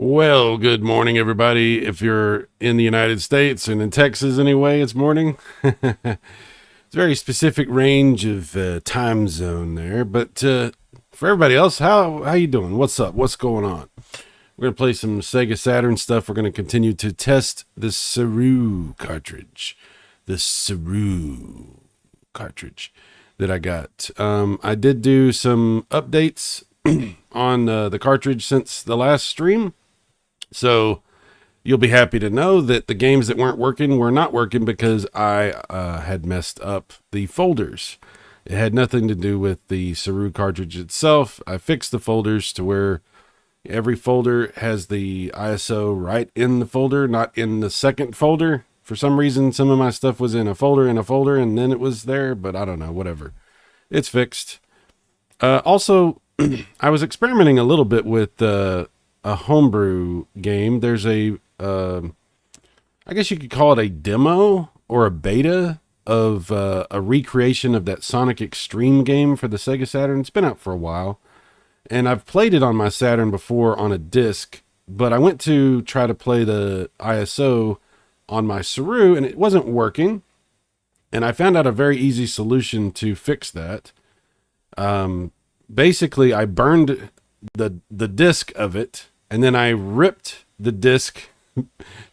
Well, good morning, everybody. If you're in the United States and in Texas anyway, it's morning. It's a very specific range of time zone there. But for everybody else, how you doing? What's up? What's going on? We're going to play some Sega Saturn stuff. We're going to continue to test the Saroo cartridge. The Saroo cartridge that I got. I did do some updates on the cartridge since the last stream. So you'll be happy to know that the games that weren't working were not working because I had messed up the folders. It had nothing to do with the Saroo cartridge itself. I fixed the folders to where every folder has the ISO right in the folder, not in the second folder. For some reason, some of my stuff was in a folder, and then it was there, but I don't know, whatever. It's fixed. Also, I was experimenting a little bit with a homebrew game. There's I guess you could call it a demo or a beta of a recreation of that Sonic Extreme game for the Sega Saturn. It's been out for a while, and I've played it on my Saturn before on a disc, but I went to try to play the ISO on my Saroo, and it wasn't working, and I found out a very easy solution to fix that. Basically, I burned the disc of it, and then I ripped the disc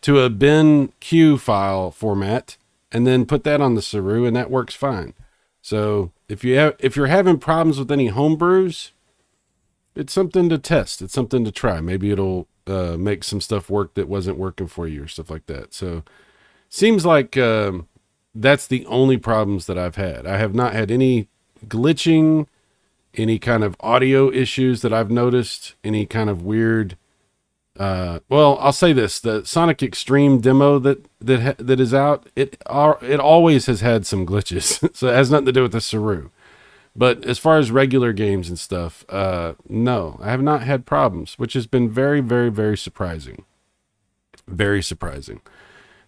to a bin.q file format, and then put that on the Saroo, and that works fine. So if you're having problems with any homebrews, it's something to test. It's something to try. Maybe it'll make some stuff work that wasn't working for you or stuff like that. So seems like that's the only problems that I've had. I have not had any glitching, any kind of audio issues that I've noticed, any kind of weird well, I'll say this: the Sonic Extreme demo that is out, it always has had some glitches, so it has nothing to do with the Saroo. But as far as regular games and stuff, no, I have not had problems, which has been very, very, very surprising. Very surprising.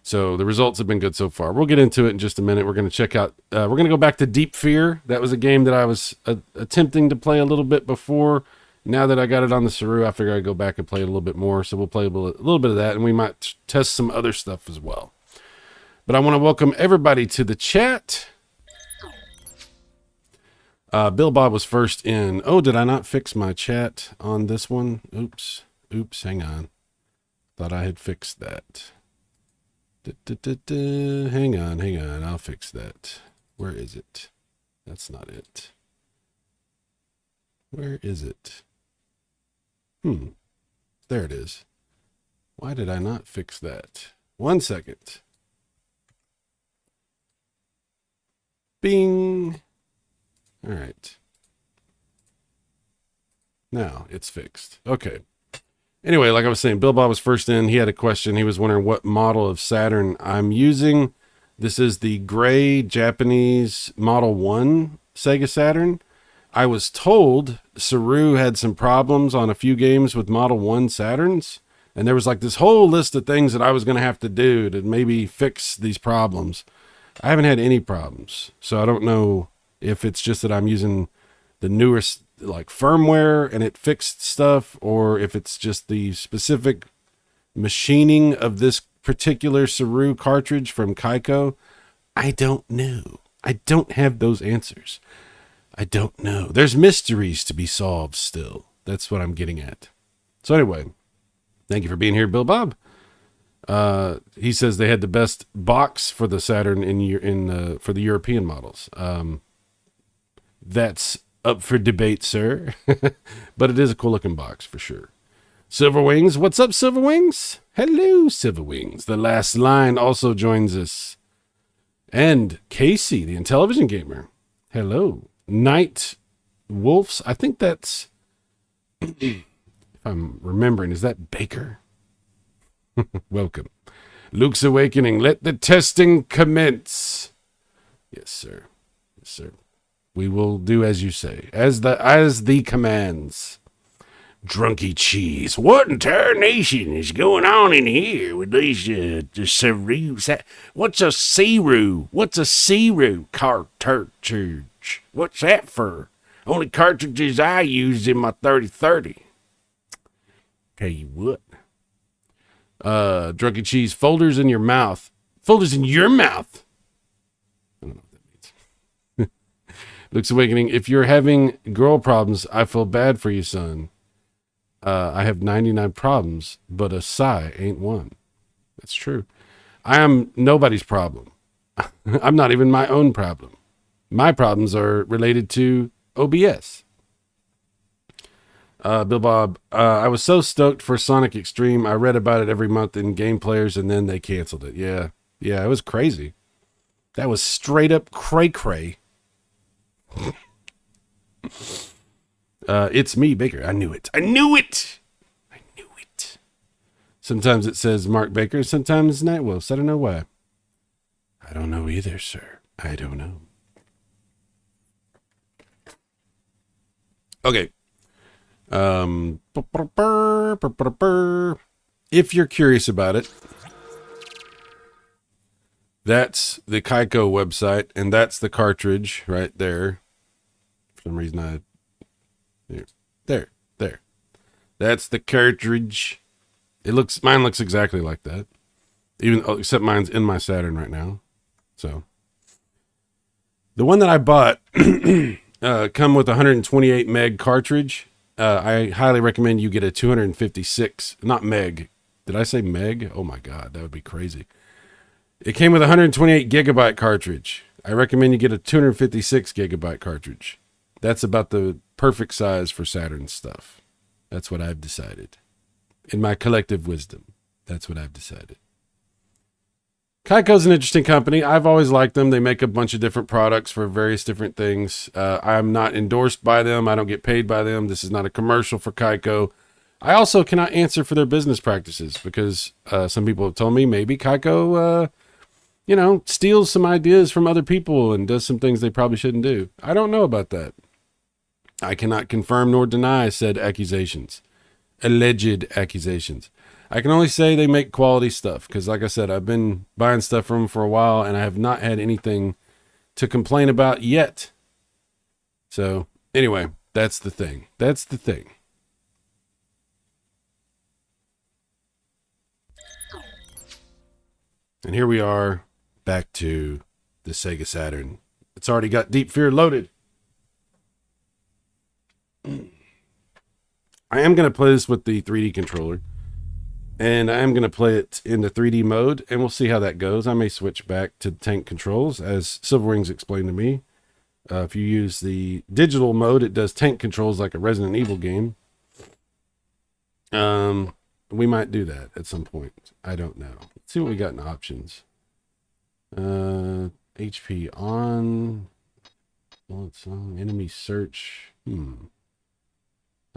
So the results have been good so far. We'll get into it in just a minute. We're going to check out, we're going to go back to Deep Fear. That was a game that I was attempting to play a little bit before. Now that I got it on the Saroo, I figure I'd go back and play it a little bit more. So we'll play a little bit of that, and we might test some other stuff as well. But I want to welcome everybody to the chat. Bill Bob was first in. Oh, did I not fix my chat on this one? Oops, hang on. Thought I had fixed that. Hang on, I'll fix that. Where is it? That's not it. Where is it? There it is. Why did I not fix that? 1 second. Bing. All right. Now it's fixed. Okay. Anyway, like I was saying, Bill Bob was first in. He had a question. He was wondering what model of Saturn I'm using. This is the gray Japanese Model 1 Sega Saturn. I was told Saroo had some problems on a few games with Model 1 Saturns, and there was like this whole list of things that I was going to have to do to maybe fix these problems. I haven't had any problems, so I don't know if it's just that I'm using the newest like firmware and it fixed stuff, or if it's just the specific machining of this particular Saroo cartridge from Kaico. I don't know. I don't have those answers. I don't know. There's mysteries to be solved still. That's what I'm getting at. So anyway, thank you for being here, Bill Bob. He says they had the best box for the Saturn for the European models. That's up for debate, sir. But it is a cool looking box for sure. Silverwings, what's up, Silverwings? Hello, Silverwings. The Last Line also joins us. And Casey, the Intellivision Gamer. Hello. Night Wolves, I think that's, if I'm remembering, is that Baker? Welcome. Luke's Awakening, let the testing commence. Yes, sir. Yes, sir. We will do as you say, as the commands. Drunky Cheese, what in tarnation is going on in here with these the Saroo? What's a Saroo? What's a Saroo cartridge? What's that for? Only cartridges I used in my 3030. Tell you what, Drunky Cheese, folders in your mouth. Folders in your mouth. I don't know what that means. Luke's Awakening, if you're having girl problems, I feel bad for you, son. I have 99 problems, but a sigh ain't one. That's true. I am nobody's problem. I'm not even my own problem. My problems are related to OBS. Bill Bob, I was so stoked for Sonic Extreme. I read about it every month in Game Players, and then they canceled it. Yeah, it was crazy. That was straight up cray-cray. It's me, Baker. I knew it. Sometimes it says Mark Baker, sometimes Nightwolf. I don't know why. I don't know either, sir. I don't know. Okay. If you're curious about it, that's the Kaico website, and that's the cartridge right there. For some reason, there. That's the cartridge. Mine looks exactly like that, except mine's in my Saturn right now. So, the one that I bought come with a 128 meg cartridge. I highly recommend you get a 256, not meg. Did I say meg? Oh my God, that would be crazy. It came with a 128 gigabyte cartridge. I recommend you get a 256 gigabyte cartridge. That's about the perfect size for Saturn stuff. That's what I've decided. In my collective wisdom, that's what I've decided. Kaico's an interesting company. I've always liked them. They make a bunch of different products for various different things. I'm not endorsed by them. I don't get paid by them. This is not a commercial for Kaico. I also cannot answer for their business practices because some people have told me maybe Kaico, steals some ideas from other people and does some things they probably shouldn't do. I don't know about that. I cannot confirm nor deny said accusations. Alleged accusations. I can only say they make quality stuff because, like I said, I've been buying stuff from them for a while and I have not had anything to complain about yet. So, anyway, that's the thing. And here we are back to the Sega Saturn. It's already got Deep Fear loaded. I am going to play this with the 3D controller. And I am going to play it in the 3D mode, and we'll see how that goes. I may switch back to tank controls, as Silverwings explained to me. If you use the digital mode, it does tank controls like a Resident Evil game. We might do that at some point. I don't know. Let's see what we got in options. HP on. Bullets on. Enemy search. I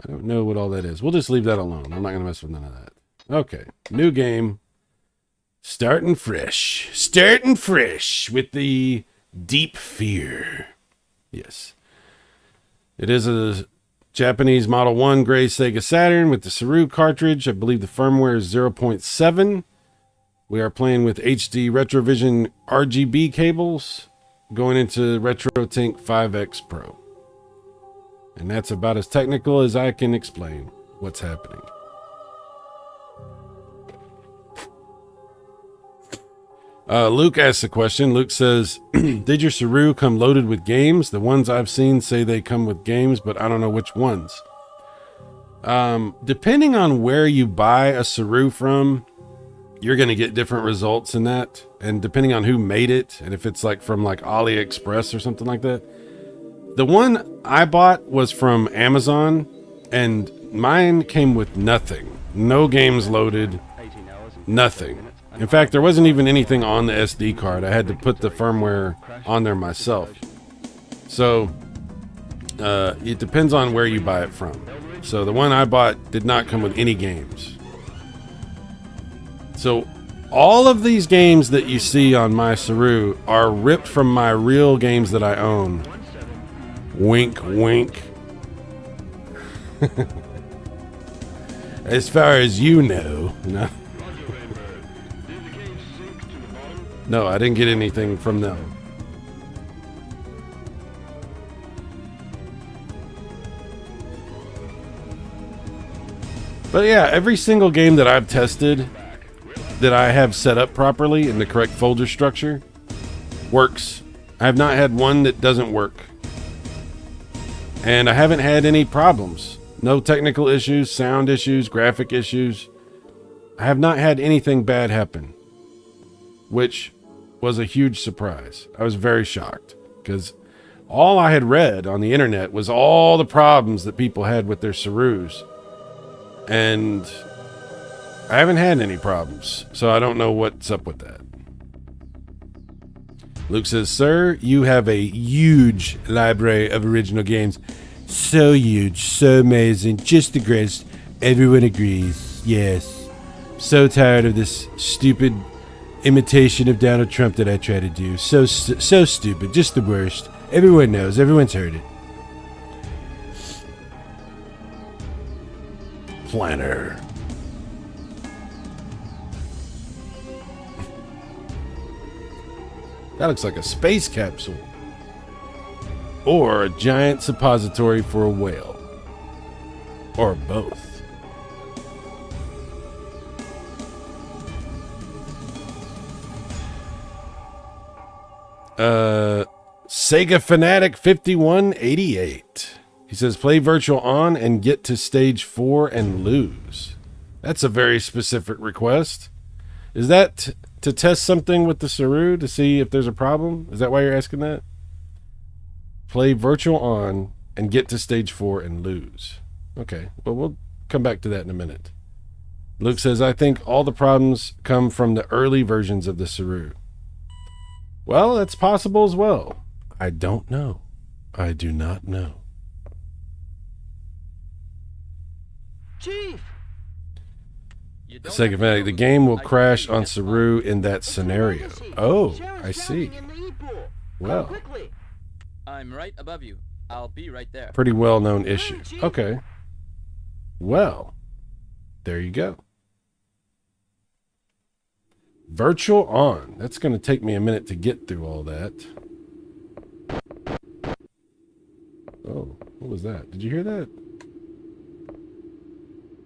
don't know what all that is. We'll just leave that alone. I'm not going to mess with none of that. Okay, new game. Starting fresh with the Deep Fear. Yes. It is a Japanese Model 1 gray Sega Saturn with the Saroo Cartridge. I believe the firmware is 0.7. We are playing with HD Retrovision RGB cables going into RetroTink 5X Pro. And that's about as technical as I can explain what's happening. Luke asks a question. Luke says, did your Saroo come loaded with games? The ones I've seen say they come with games, but I don't know which ones. Depending on where you buy a Saroo from, you're going to get different results in that. And depending on who made it, and if it's like from like AliExpress or something like that. The one I bought was from Amazon, and mine came with nothing. No games loaded, nothing. In fact, there wasn't even anything on the SD card. I had to put the firmware on there myself. So, it depends on where you buy it from. So the one I bought did not come with any games. So all of these games that you see on my Saroo are ripped from my real games that I own. Wink, wink. As far as you know, no. No, I didn't get anything from them. But yeah, every single game that I've tested that I have set up properly in the correct folder structure works. I have not had one that doesn't work. And I haven't had any problems. No technical issues, sound issues, graphic issues. I have not had anything bad happen, which was a huge surprise. I was very shocked because all I had read on the internet was all the problems that people had with their Saroos. And I haven't had any problems, so I don't know what's up with that. Luke says, "Sir, you have a huge library of original games. So huge, so amazing, just the greatest. Everyone agrees. Yes. So tired of this stupid imitation of Donald Trump that I try to do. So stupid, just the worst. Everyone knows, everyone's heard it." Planner. That looks like a space capsule. Or a giant suppository for a whale. Or both. Sega Fanatic 5188. He says, play virtual on and get to stage 4 and lose. That's a very specific request. Is that to test something with the Saroo to see if there's a problem? Is that why you're asking that? Play virtual on and get to stage 4 and lose. Okay, well, we'll come back to that in a minute. Luke says, I think all the problems come from the early versions of the Saroo. Well, that's possible as well. I don't know. I do not know. Chief! Sega Fanatic, the game will crash on Saroo in that scenario. Oh, I see. Well, I'm right above you. I'll be right there. Pretty well-known issue. Okay. Well, there you go. Virtual on. That's going to take me a minute to get through all that. Oh, what was that? Did you hear that?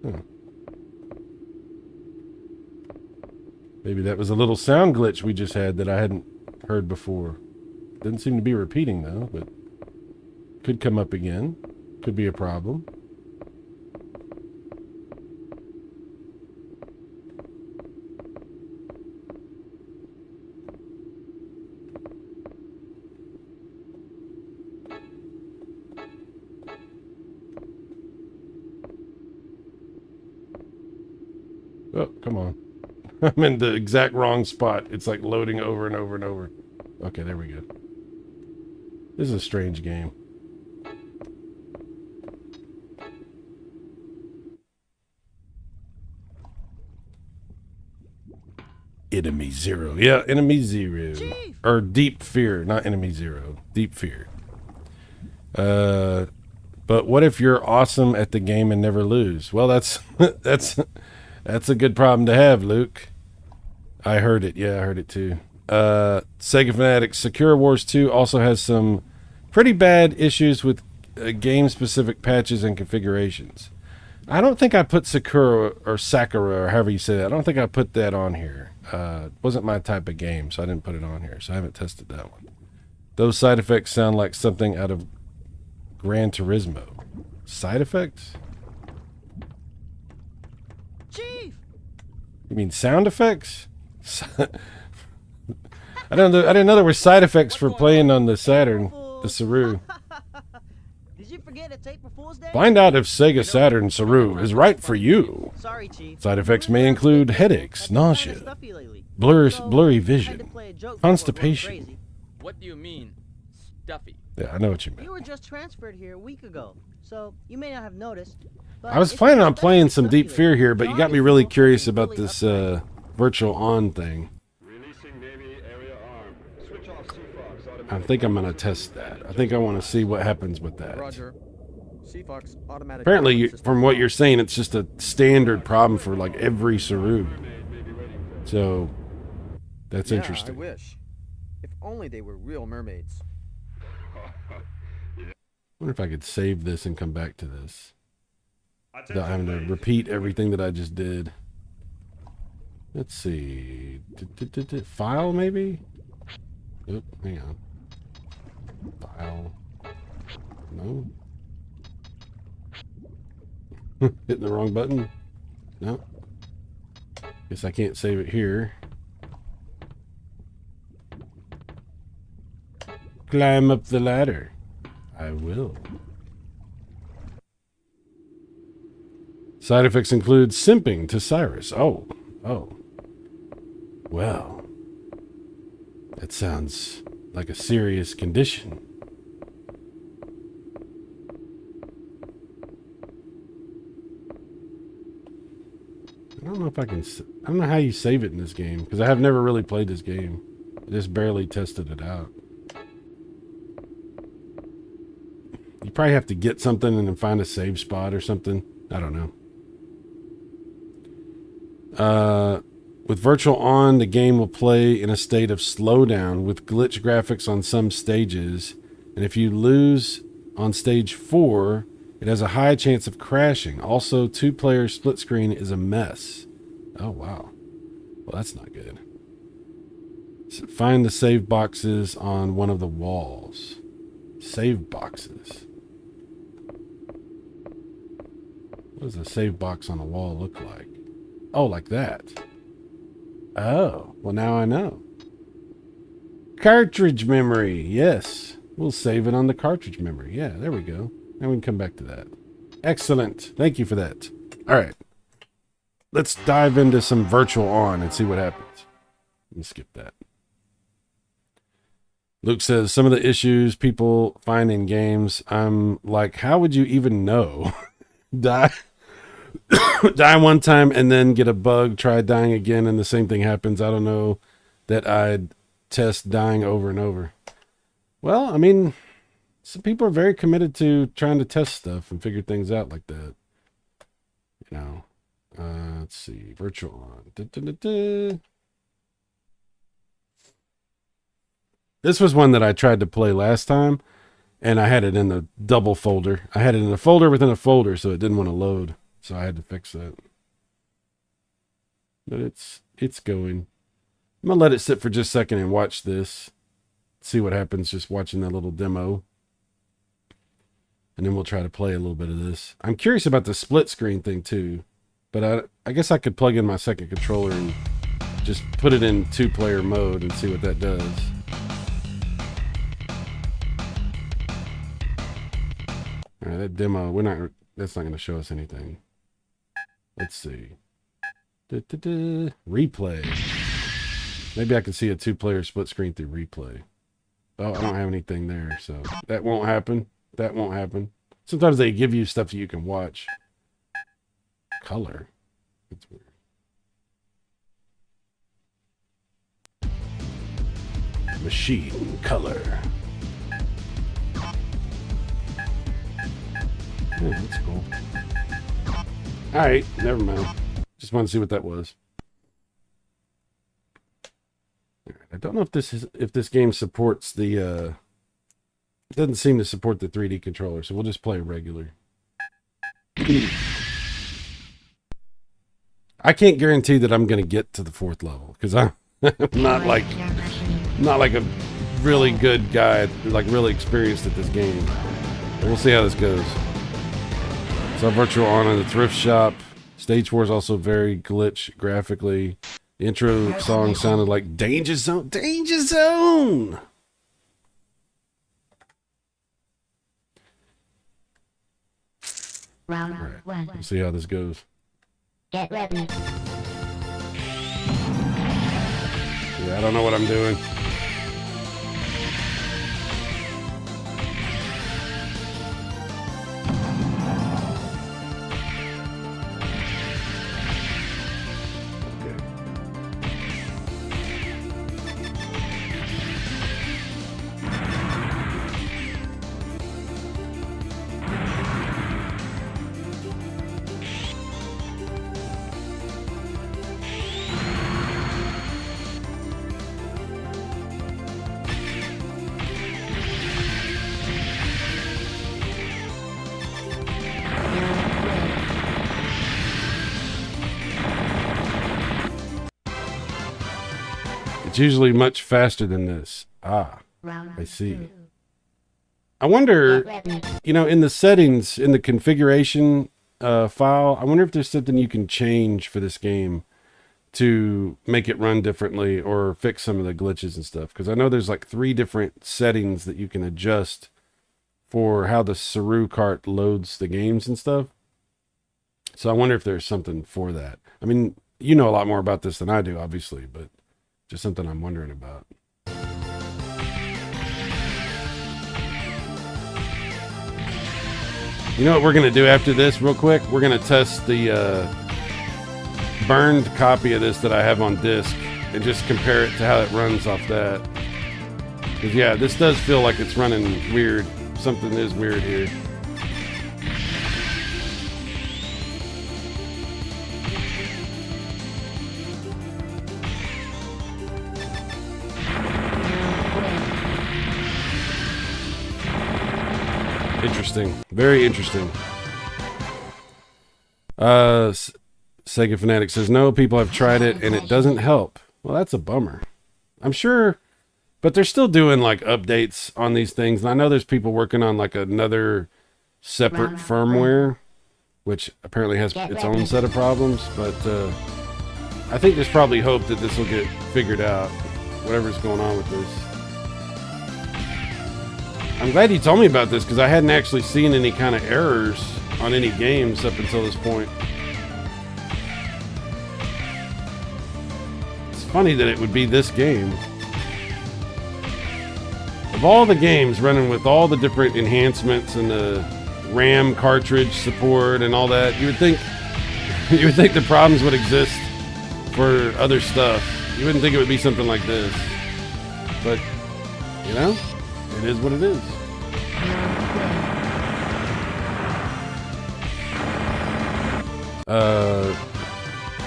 Huh. Maybe that was a little sound glitch we just had that I hadn't heard before. Didn't seem to be repeating though, but could come up again. Could be a problem. Oh, come on. I'm in the exact wrong spot. It's like loading over and over and over. Okay, there we go. This is a strange game. Enemy Zero. Yeah, Enemy Zero. Chief! Or Deep Fear, not Enemy Zero. Deep Fear. But what if you're awesome at the game and never lose? Well, that's that's a good problem to have, Luke. I heard it. Yeah, I heard it too. Sega Fanatic Sakura Wars 2 also has some pretty bad issues with game-specific patches and configurations. I don't think I put Sakura or however you say that. I don't think I put that on here. It wasn't my type of game, so I didn't put it on here. So I haven't tested that one. Those side effects sound like something out of Gran Turismo. Side effects? Chief! You mean sound effects? I didn't know there were side effects for playing on the Saturn, the Saroo. Did you forget it's April Fool's Day? Find out if Sega Saturn Saroo is right for you. Sorry, Chief. Side effects may include headaches, nausea, blurry vision, constipation. What do you mean, stuffy? Yeah, I know what you meant. You were just transferred here a week ago, so you may not have noticed. I was planning on playing some Deep Fear here, but you got me really curious about this virtual on thing. I think I'm going to test that. I think I want to see what happens with that. Roger. CFOX automatic. Apparently, from what you're saying, it's just a standard problem for like every Saroo. So, that's interesting. I wish. If only they were real mermaids. I wonder if I could save this and come back to this without having to repeat everything that I just did. Let's see. File, maybe? Oop, hang on. File. No. Hitting the wrong button? No. Guess I can't save it here. Climb up the ladder. I will. Side effects include simping to Cyrus. Oh. Well. That sounds like a serious condition. I don't know if I can... I don't know how you save it in this game, because I have never really played this game. I just barely tested it out. You probably have to get something and then find a save spot or something. I don't know. With Virtual On, the game will play in a state of slowdown with glitch graphics on some stages. And if you lose on stage 4, it has a high chance of crashing. Also, 2-player split screen is a mess. Oh, wow. Well, that's not good. So find the save boxes on one of the walls. Save boxes. What does a save box on a wall look like? Oh, like that. Oh, well now I know. Cartridge memory, yes. We'll save it on the cartridge memory. Yeah, there we go. Now we can come back to that. Excellent. Thank you for that. All right. Let's dive into some Virtual On and see what happens. Let me skip that. Luke says, some of the issues people find in games, I'm like, how would you even know? Die one time and then get a bug, try dying again, and the same thing happens. I don't know that I'd test dying over and over. Well, I mean, some people are very committed to trying to test stuff and figure things out like that. You know, let's see, Virtual On. This was one that I tried to play last time, and I had it in the double folder. I had it in a folder within a folder, so it didn't want to load. So I had to fix that. But it's going. I'm going to let it sit for just a second and watch this. See what happens just watching that little demo. And then we'll try to play a little bit of this. I'm curious about the split screen thing too. But I guess I could plug in my second controller and just put it in 2-player mode and see what that does. All right, that demo, that's not going to show us anything. Let's see. Replay. Maybe I can see a 2-player split screen through replay. Oh, I don't have anything there, so that won't happen. That won't happen. Sometimes they give you stuff that you can watch. Color. That's weird. Machine color. Oh, that's cool. All right, never mind. Just want to see what that was. I don't know if this game supports the. It doesn't seem to support the 3D controller, so we'll just play regular. I can't guarantee that I'm going to get to the 4th level because I'm not like a really good guy, like really experienced at this game. But we'll see how this goes. So Virtual On in the thrift shop. Stage 4 is also very glitch graphically. The intro song sounded like Danger Zone. Danger Zone! Round Right. 1. We'll see how this goes. Get ready. Yeah, I don't know what I'm doing. It's usually much faster than this. Ah, I see. I wonder, in the settings, in the configuration file, I wonder if there's something you can change for this game to make it run differently or fix some of the glitches and stuff. Because I know there's like 3 different settings that you can adjust for how the Saroo cart loads the games and stuff. So I wonder if there's something for that. I mean, you know a lot more about this than I do, obviously, but just something I'm wondering about. You know what we're going to do after this real quick? We're going to test the burned copy of this that I have on disc and just compare it to how it runs off that. Because yeah, this does feel like it's running weird. Something is weird here. Interesting. Very interesting. Sega Fanatic says, no, people have tried it and it doesn't help. Well, that's a bummer. I'm sure, but they're still doing like updates on these things. And I know there's people working on like another separate firmware, which apparently has its own set of problems. But I think there's probably hope that this will get figured out, whatever's going on with this. I'm glad you told me about this because I hadn't actually seen any kind of errors on any games up until this point. It's funny that it would be this game. Of all the games running with all the different enhancements and the RAM cartridge support and all that, you would think the problems would exist for other stuff. You wouldn't think it would be something like this. But, it is what it is.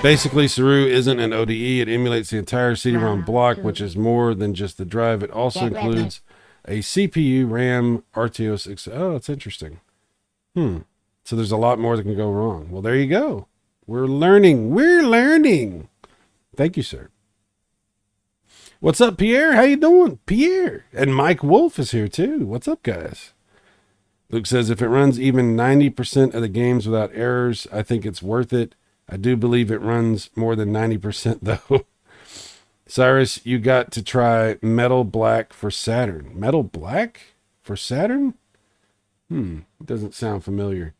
Basically, Saroo isn't an ODE. It emulates the entire CD-ROM block, which is more than just the drive. It also includes a CPU, RAM, RTOS. Oh, that's interesting. So there's a lot more that can go wrong. Well, there you go. We're learning. Thank you, sir. What's up, Pierre? How you doing? Pierre. And Mike Wolf is here, too. What's up, guys? Luke says, if it runs even 90% of the games without errors, I think it's worth it. I do believe it runs more than 90%, though. Cyrus, you got to try Metal Black for Saturn. Metal Black for Saturn? It doesn't sound familiar.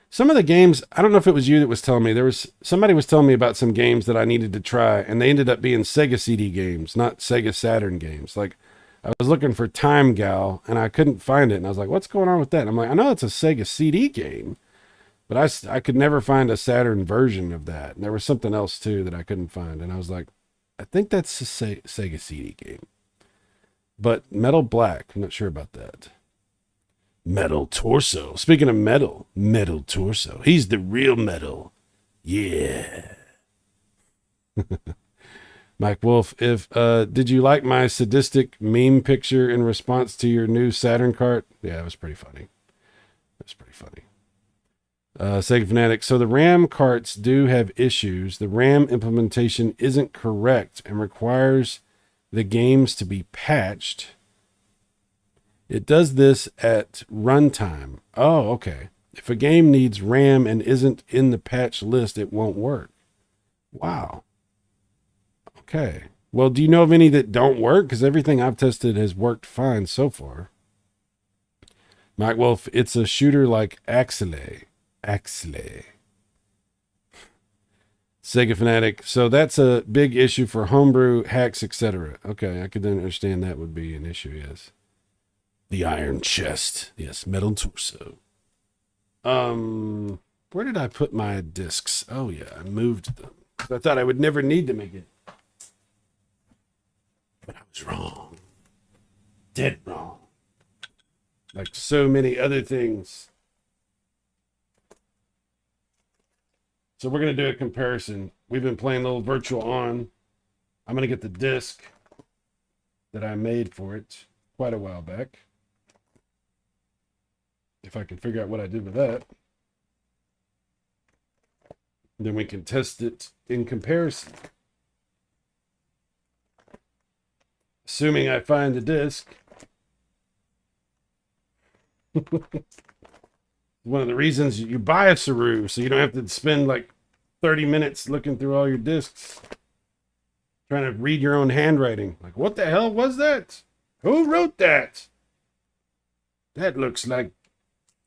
Some of the games, I don't know if it was you that was telling me, somebody was telling me about some games that I needed to try, and they ended up being Sega CD games, not Sega Saturn games. Like, I was looking for Time Gal, and I couldn't find it, and I was like, what's going on with that? And I'm like, I know it's a Sega CD game, but I could never find a Saturn version of that. And there was something else, too, that I couldn't find, and I was like, I think that's a Sega CD game. But Metal Black, I'm not sure about that. Metal Torso. Speaking of metal, Metal Torso. He's the real metal. Yeah. Mike Wolf, did you like my sadistic meme picture in response to your new Saturn cart? Yeah, it was pretty funny. Sega Fanatic. So the RAM carts do have issues. The RAM implementation isn't correct and requires the games to be patched. It does this at runtime. Oh, okay. If a game needs RAM and isn't in the patch list, it won't work. Wow. Okay. Well, do you know of any that don't work? Because everything I've tested has worked fine so far. Mike Wolf, it's a shooter like Axelay. Sega Fanatic. So that's a big issue for homebrew, hacks, etc. Okay, I could understand that would be an issue, yes. The Iron Chest. Yes, Metal Torso. Where did I put my discs? Oh, yeah, I moved them. I thought I would never need to make it. But I was wrong. Dead wrong. Like so many other things. So we're going to do a comparison. We've been playing a little Virtual On. I'm going to get the disc that I made for it quite a while back. If I can figure out what I did with that. Then we can test it in comparison. assuming I find the disc. One of the reasons you buy a Saroo, so you don't have to spend like 30 minutes looking through all your discs, trying to read your own handwriting. Like, what the hell was that? Who wrote that? That looks like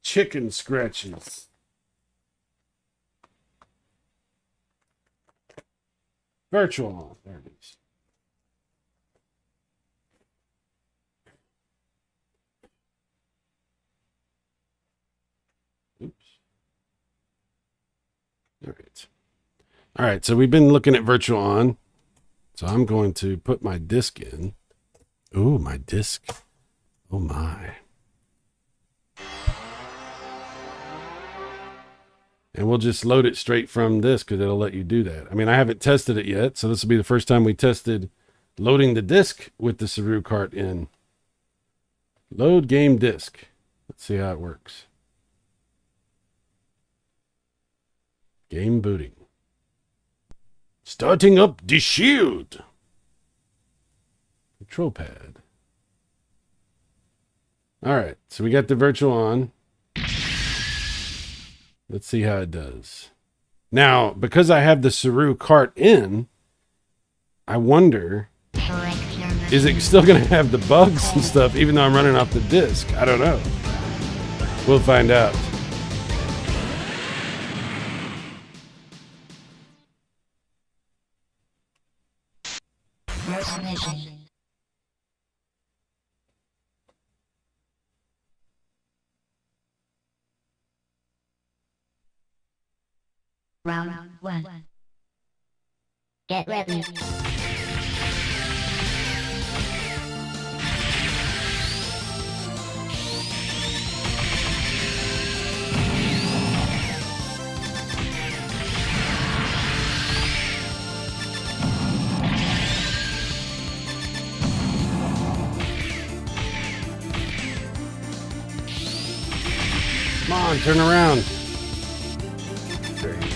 chicken scratches. Virtual. There it is. Oops. All right. All right. So we've been looking at virtual on. So I'm going to put my disc in. Ooh, my disc. Oh my. And we'll just load it straight from this because it'll let you do that. I mean, I haven't tested it yet, so this will be the first time we tested loading the disc with the Saroo cart in. Load game disc. Let's see how it works. Game booting. Starting up the shield. Control pad. All right, so we got the virtual on. Let's see how it does. Now, because I have the Saroo cart in, I wonder, is it still going to have the bugs and stuff, even though I'm running off the disc? I don't know. We'll find out. Round 1. Get ready. Come on, turn around. There you go.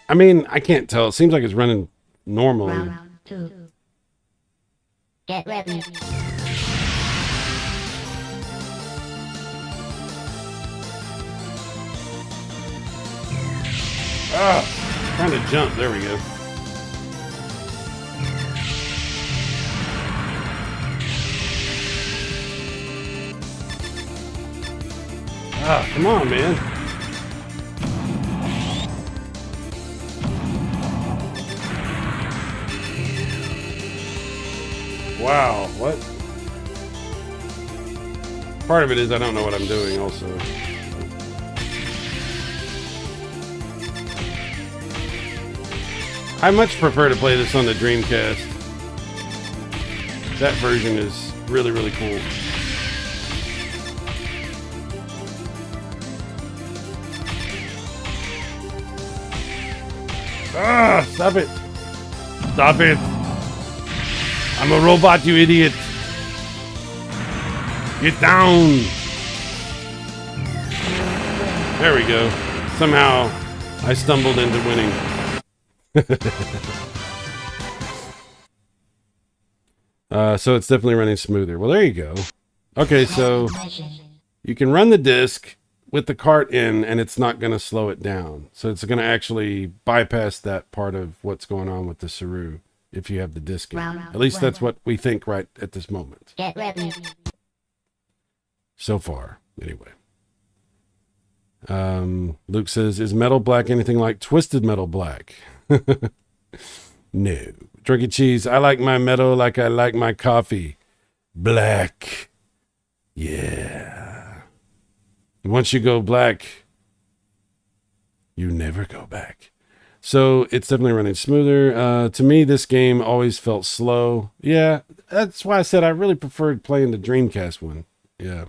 I mean, I can't tell. It seems like it's running normally. Round 2. Get ready. Ah, trying to jump. There we go. Ah, come on, man. Wow, what? Part of it is I don't know what I'm doing also. I much prefer to play this on the Dreamcast. That version is really, really cool. Ah, stop it. Stop it. I'm a robot, you idiot. Get down. There we go. Somehow I stumbled into winning. So it's definitely running smoother. Well, there you go. Okay, so you can run the disc with the cart in and it's not going to slow it down. So it's going to actually bypass that part of what's going on with the Saroo if you have the disc in. At least that's what we think right at this moment. Get ready. So far, anyway. Luke says, is Metal Black anything like Twisted Metal Black? No. Drunky Cheese, I like my metal like I like my coffee. Black. Yeah. Once you go black, you never go back. So it's definitely running smoother. To me, this game always felt slow. Yeah, that's why I said I really preferred playing the Dreamcast one. Yeah.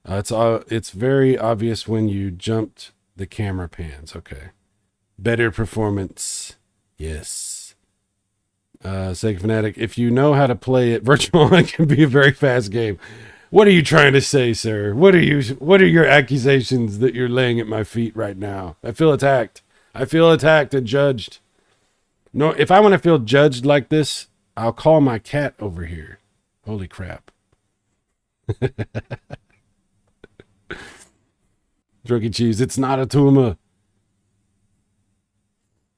It's very obvious when you jumped the camera pans. Okay. Better performance. Yes. Sega Fanatic, if you know how to play it, Virtual On can be a very fast game. What are you trying to say, sir? What are your accusations that you're laying at my feet right now? I feel attacked. I feel attacked and judged. No, if I want to feel judged like this, I'll call my cat over here. Holy crap. Drunky Cheese, it's not a tumor.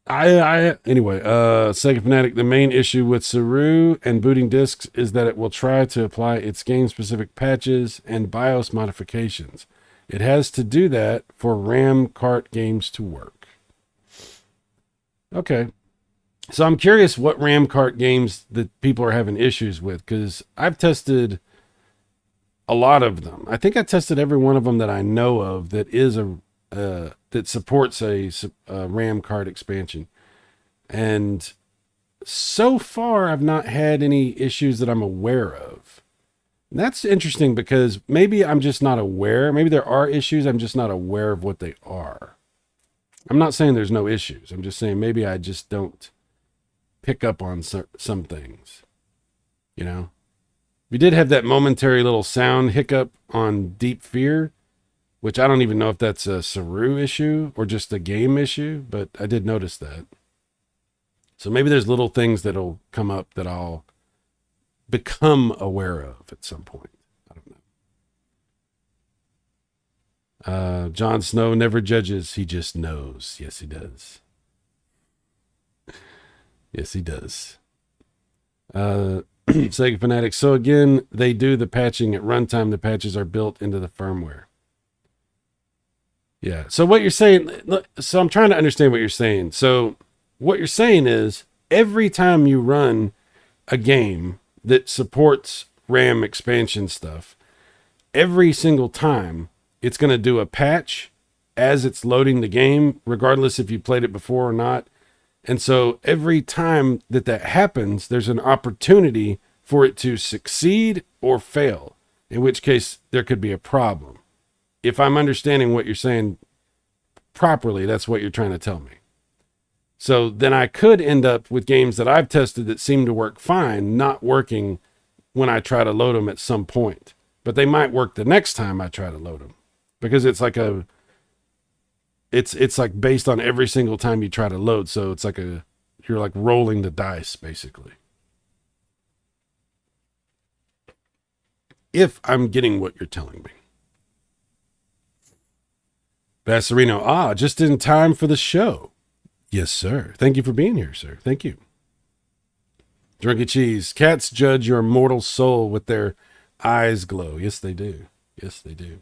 Anyway, Sega Fanatic, the main issue with Saroo and booting disks is that it will try to apply its game-specific patches and BIOS modifications. It has to do that for RAM cart games to work. Okay. So I'm curious what RAM cart games that people are having issues with, because I've tested a lot of them. I think I tested every one of them that I know of that is that supports a RAM card expansion. And so far, I've not had any issues that I'm aware of. And that's interesting because maybe I'm just not aware. Maybe there are issues. I'm just not aware of what they are. I'm not saying there's no issues. I'm just saying maybe I just don't pick up on some things. You know? We did have that momentary little sound hiccup on Deep Fear, which I don't even know if that's a Saroo issue or just a game issue, but I did notice that. So maybe there's little things that'll come up that I'll become aware of at some point. I don't know. Jon Snow never judges. He just knows. Yes, he does. Yes, he does. Sega Fanatic. So again, they do the patching at runtime. The patches are built into the firmware. Yeah. So what you're saying, so I'm trying to understand what you're saying. So what you're saying is every time you run a game that supports RAM expansion stuff, every single time it's going to do a patch as it's loading the game, regardless if you played it before or not. And so every time that happens, there's an opportunity for it to succeed or fail, in which case there could be a problem. If I'm understanding what you're saying properly, that's what you're trying to tell me. So then I could end up with games that I've tested that seem to work fine, not working when I try to load them at some point. But they might work the next time I try to load them. Because it's like it's like based on every single time you try to load. So it's like you're like rolling the dice, basically. If I'm getting what you're telling me. Bassarino, just in time for the show. Yes, sir. Thank you for being here, sir. Thank you. Drunky Cheese, cats judge your mortal soul with their eyes glow. Yes, they do. Yes, they do.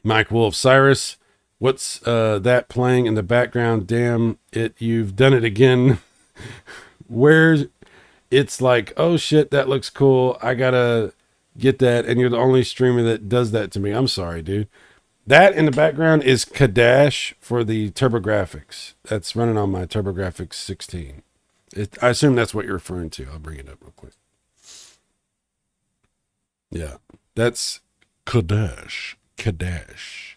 Mike Wolf, Cyrus, what's that playing in the background? Damn it, you've done it again. Where it's like, oh shit, that looks cool. I gotta get that, and you're the only streamer that does that to me. I'm sorry, dude. That in the background is Kadash for the TurboGrafx. That's running on my TurboGrafx 16. I assume that's what you're referring to. I'll bring it up real quick. Yeah, that's Kadash. Kadash.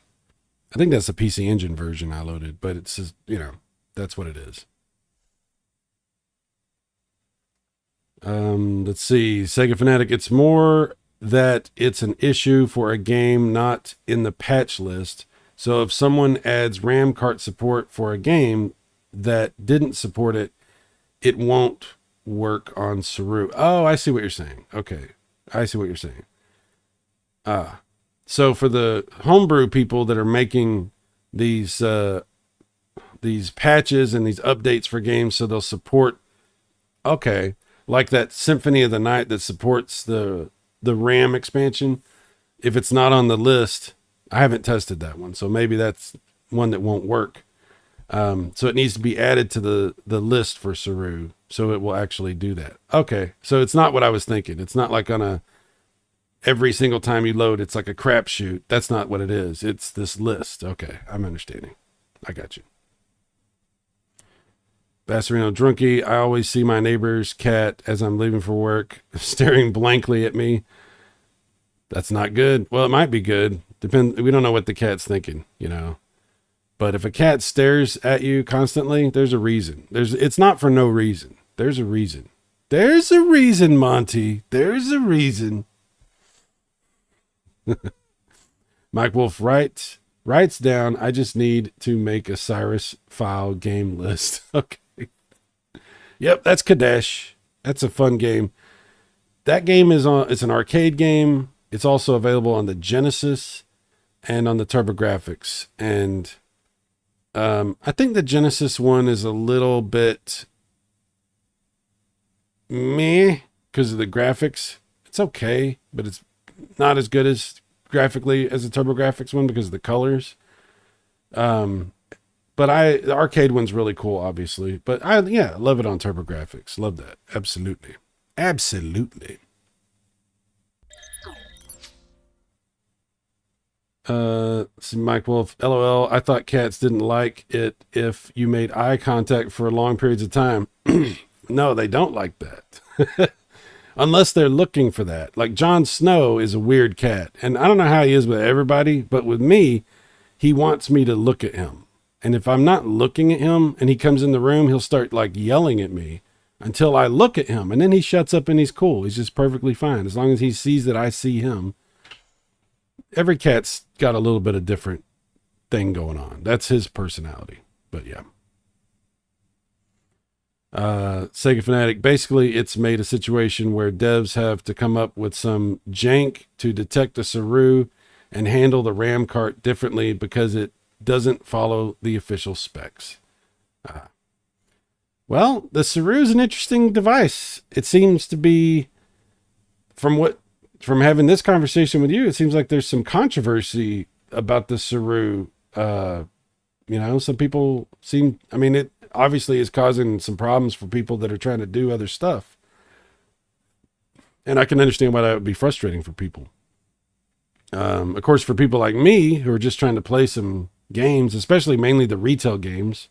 I think that's the PC Engine version I loaded, but it's just, that's what it is. Let's see. Sega Fanatic, it's more that it's an issue for a game not in the patch list. So if someone adds RAM cart support for a game that didn't support it, it won't work on Saroo. Oh, I see what you're saying. Okay. I see what you're saying. So for the homebrew people that are making these patches and these updates for games so they'll support, okay, like that Symphony of the Night that supports the RAM expansion, if it's not on the list, I haven't tested that one, so maybe that's one that won't work. So it needs to be added to the list for Saroo, so it will actually do that. Okay, so it's not what I was thinking. It's not like on every single time you load, it's like a crapshoot. That's not what it is. It's this list. Okay, I'm understanding. I got you. Bassarino Drunky, I always see my neighbor's cat as I'm leaving for work staring blankly at me. That's not good. Well, it might be good. We don't know what the cat's thinking, But if a cat stares at you constantly, there's a reason. It's not for no reason. There's a reason. There's a reason, Monty. There's a reason. Mike Wolf writes down, I just need to make a Cyrus file game list. Okay. Yep, that's Kadesh. That's a fun game. That game it's an arcade game. It's also available on the Genesis and on the TurboGrafx. And I think the Genesis one is a little bit meh because of the graphics. It's okay, but it's not as good as graphically as the TurboGrafx one because of the colors. But the arcade one's really cool, obviously. But I love it on TurboGrafx. Love that. Absolutely. Absolutely. See, Mike Wolf, LOL. I thought cats didn't like it if you made eye contact for long periods of time. No, they don't like that. Unless they're looking for that. Like Jon Snow is a weird cat. And I don't know how he is with everybody, but with me, he wants me to look at him. And if I'm not looking at him and he comes in the room, he'll start like yelling at me until I look at him. And then he shuts up and he's cool. He's just perfectly fine. As long as he sees that I see him. Every cat's got a little bit of different thing going on. That's his personality. But yeah. Sega Fanatic, basically it's made a situation where devs have to come up with some jank to detect a Saroo and handle the RAM cart differently because it doesn't follow the official specs. Well, the Saroo is an interesting device. It seems to be, from having this conversation with you, it seems like there's some controversy about the Saroo. Some people it obviously is causing some problems for people that are trying to do other stuff. And I can understand why that would be frustrating for people. Of course, for people like me who are just trying to play some games, especially mainly the retail games,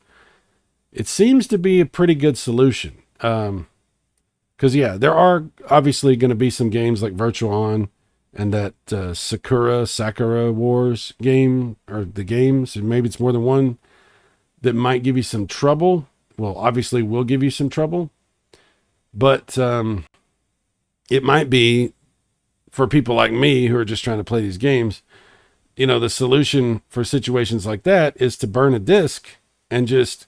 it seems to be a pretty good solution. Because there are obviously going to be some games like Virtual On and that Sakura Wars game, or the games, and maybe it's more than one, that might give you some trouble. Well, obviously will give you some trouble, but it might be for people like me who are just trying to play these games. The solution for situations like that is to burn a disc and just,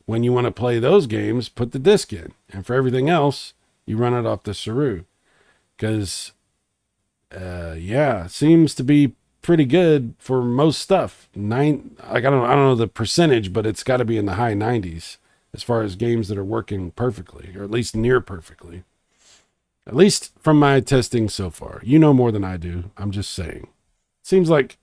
when you want to play those games, put the disc in. And for everything else, you run it off the Saroo. Because, seems to be pretty good for most stuff. I don't know the percentage, but it's got to be in the high 90s as far as games that are working perfectly, or at least near perfectly. At least from my testing so far. You know more than I do. I'm just saying. Seems like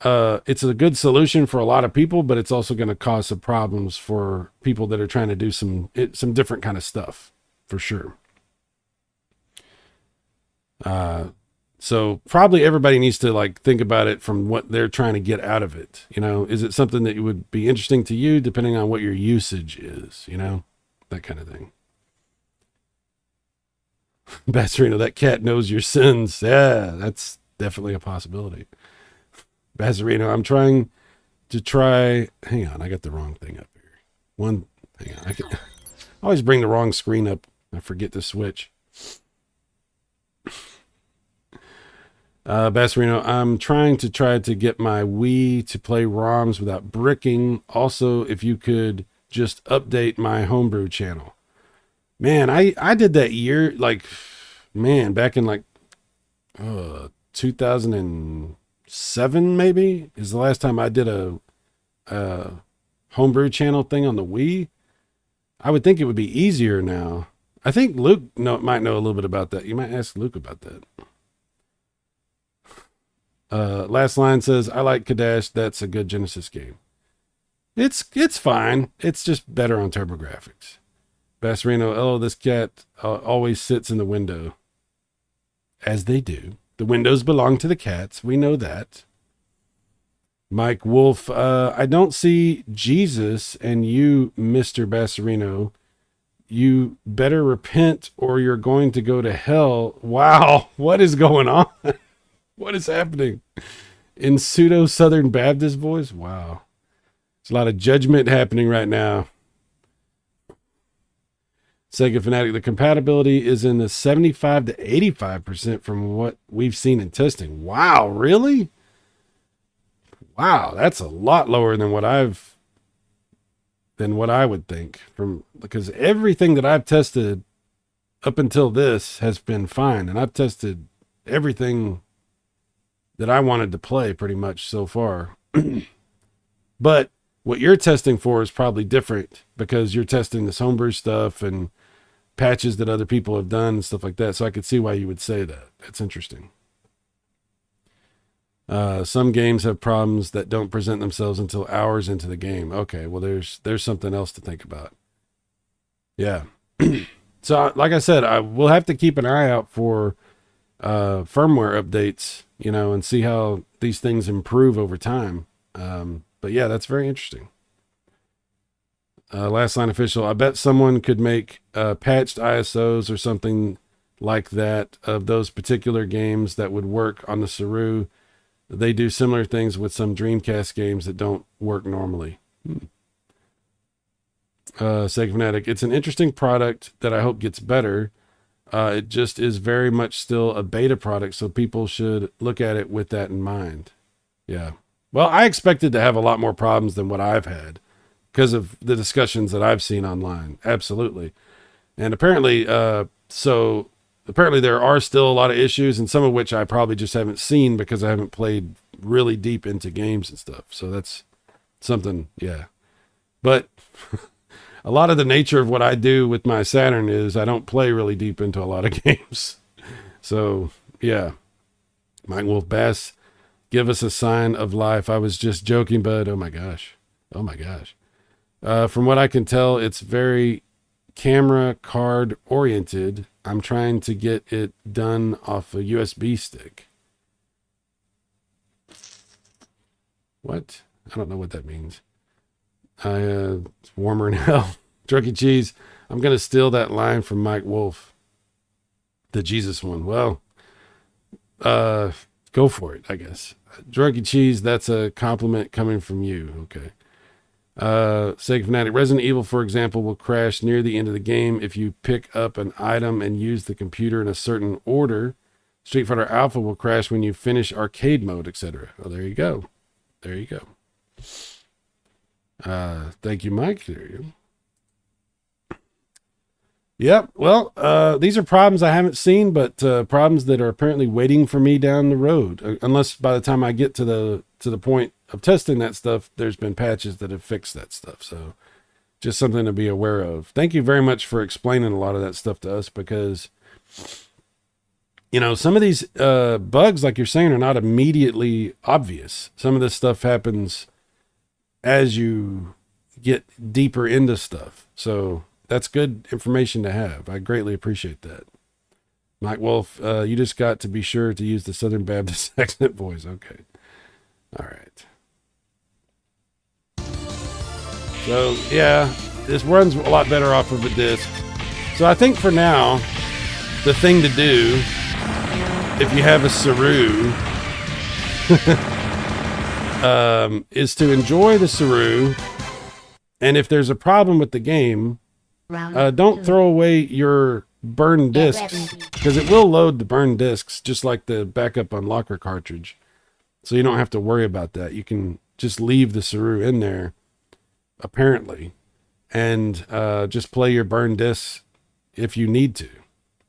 it's a good solution for a lot of people, but it's also going to cause some problems for people that are trying to do some different kind of stuff, for sure. So probably everybody needs to think about it from what they're trying to get out of it. Is it something that would be interesting to you, depending on what your usage is? That kind of thing. Bassarino, that cat knows your sins. Yeah, that's definitely a possibility. Bassarino, I'm trying to hang on, I got the wrong thing up here. Hang on, I always bring the wrong screen up. I forget to switch. Bassarino, I'm trying to get my Wii to play ROMs without bricking. Also, if you could just update my homebrew channel. Man, I did that back in 2007 maybe is the last time I did a homebrew channel thing on the Wii. I would think it would be easier now. I think Luke might know a little bit about that. You might ask Luke about that. Last line says, I like Kadesh. That's a good Genesis game. It's fine. It's just better on TurboGrafx. Bassarino, this cat always sits in the window. As they do. The windows belong to the cats. We know that. Mike Wolf, I don't see Jesus and you, Mr. Bassarino. You better repent or you're going to go to hell. Wow. What is going on? What is happening? In pseudo Southern Baptist voice? Wow. There's a lot of judgment happening right now. Sega Fanatic, the compatibility is in the 75 to 85% from what we've seen in testing. Wow, really? Wow, that's a lot lower than what I would think, from because everything that I've tested up until this has been fine, and I've tested everything that I wanted to play pretty much so far. But what you're testing for is probably different because you're testing this homebrew stuff and patches that other people have done and stuff like that. So I could see why you would say that. That's interesting. Some games have problems that don't present themselves until hours into the game. Okay, well, there's something else to think about. Yeah. So, like I said, I will have to keep an eye out for firmware updates, and see how these things improve over time. But yeah, that's very interesting. Last Line Official, I bet someone could make patched ISOs or something like that of those particular games that would work on the Saroo. They do similar things with some Dreamcast games that don't work normally. Sega Fanatic, it's an interesting product that I hope gets better. It just is very much still a beta product, so people should look at it with that in mind. Yeah. Well, I expected to have a lot more problems than what I've had because of the discussions that I've seen online. Absolutely. And apparently, apparently there are still a lot of issues, and some of which I probably just haven't seen because I haven't played really deep into games and stuff. So that's something, yeah. But a lot of the nature of what I do with my Saturn is I don't play really deep into a lot of games. So, yeah. Mike Wolf Bass, give us a sign of life. I was just joking, bud. Oh my gosh. Oh my gosh. From what I can tell, it's very camera card oriented. I'm trying to get it done off a USB stick. What? I don't know what that means. It's warmer in hell. Drunky Cheese. I'm going to steal that line from Mike Wolf. The Jesus one. Well, go for it, I guess. Drunky Cheese, that's a compliment coming from you. Okay. Sega Fanatic, Resident Evil, for example, will crash near the end of the game if you pick up an item and use the computer in a certain order. Street Fighter Alpha will crash when you finish arcade mode, etc. Oh, there you go. There you go. Thank you, Mike. There you go. Yep. Well, these are problems I haven't seen, but problems that are apparently waiting for me down the road. Unless by the time I get to the point of testing that stuff, there's been patches that have fixed that stuff. So just something to be aware of. Thank you very much for explaining a lot of that stuff to us, because some of these bugs, like you're saying, are not immediately obvious. Some of this stuff happens as you get deeper into stuff. So that's good information to have. I greatly appreciate that. Mike Wolf, you just got to be sure to use the Southern Baptist accent voice. Okay. All right. So, yeah, this runs a lot better off of a disc. So I think for now, the thing to do, if you have a Saroo, is to enjoy the Saroo. And if there's a problem with the game, don't throw away your burned discs, because it will load the burned discs just like the backup unlocker cartridge. So you don't have to worry about that. You can just leave the Saroo in there, apparently, and just play your burned discs if you need to.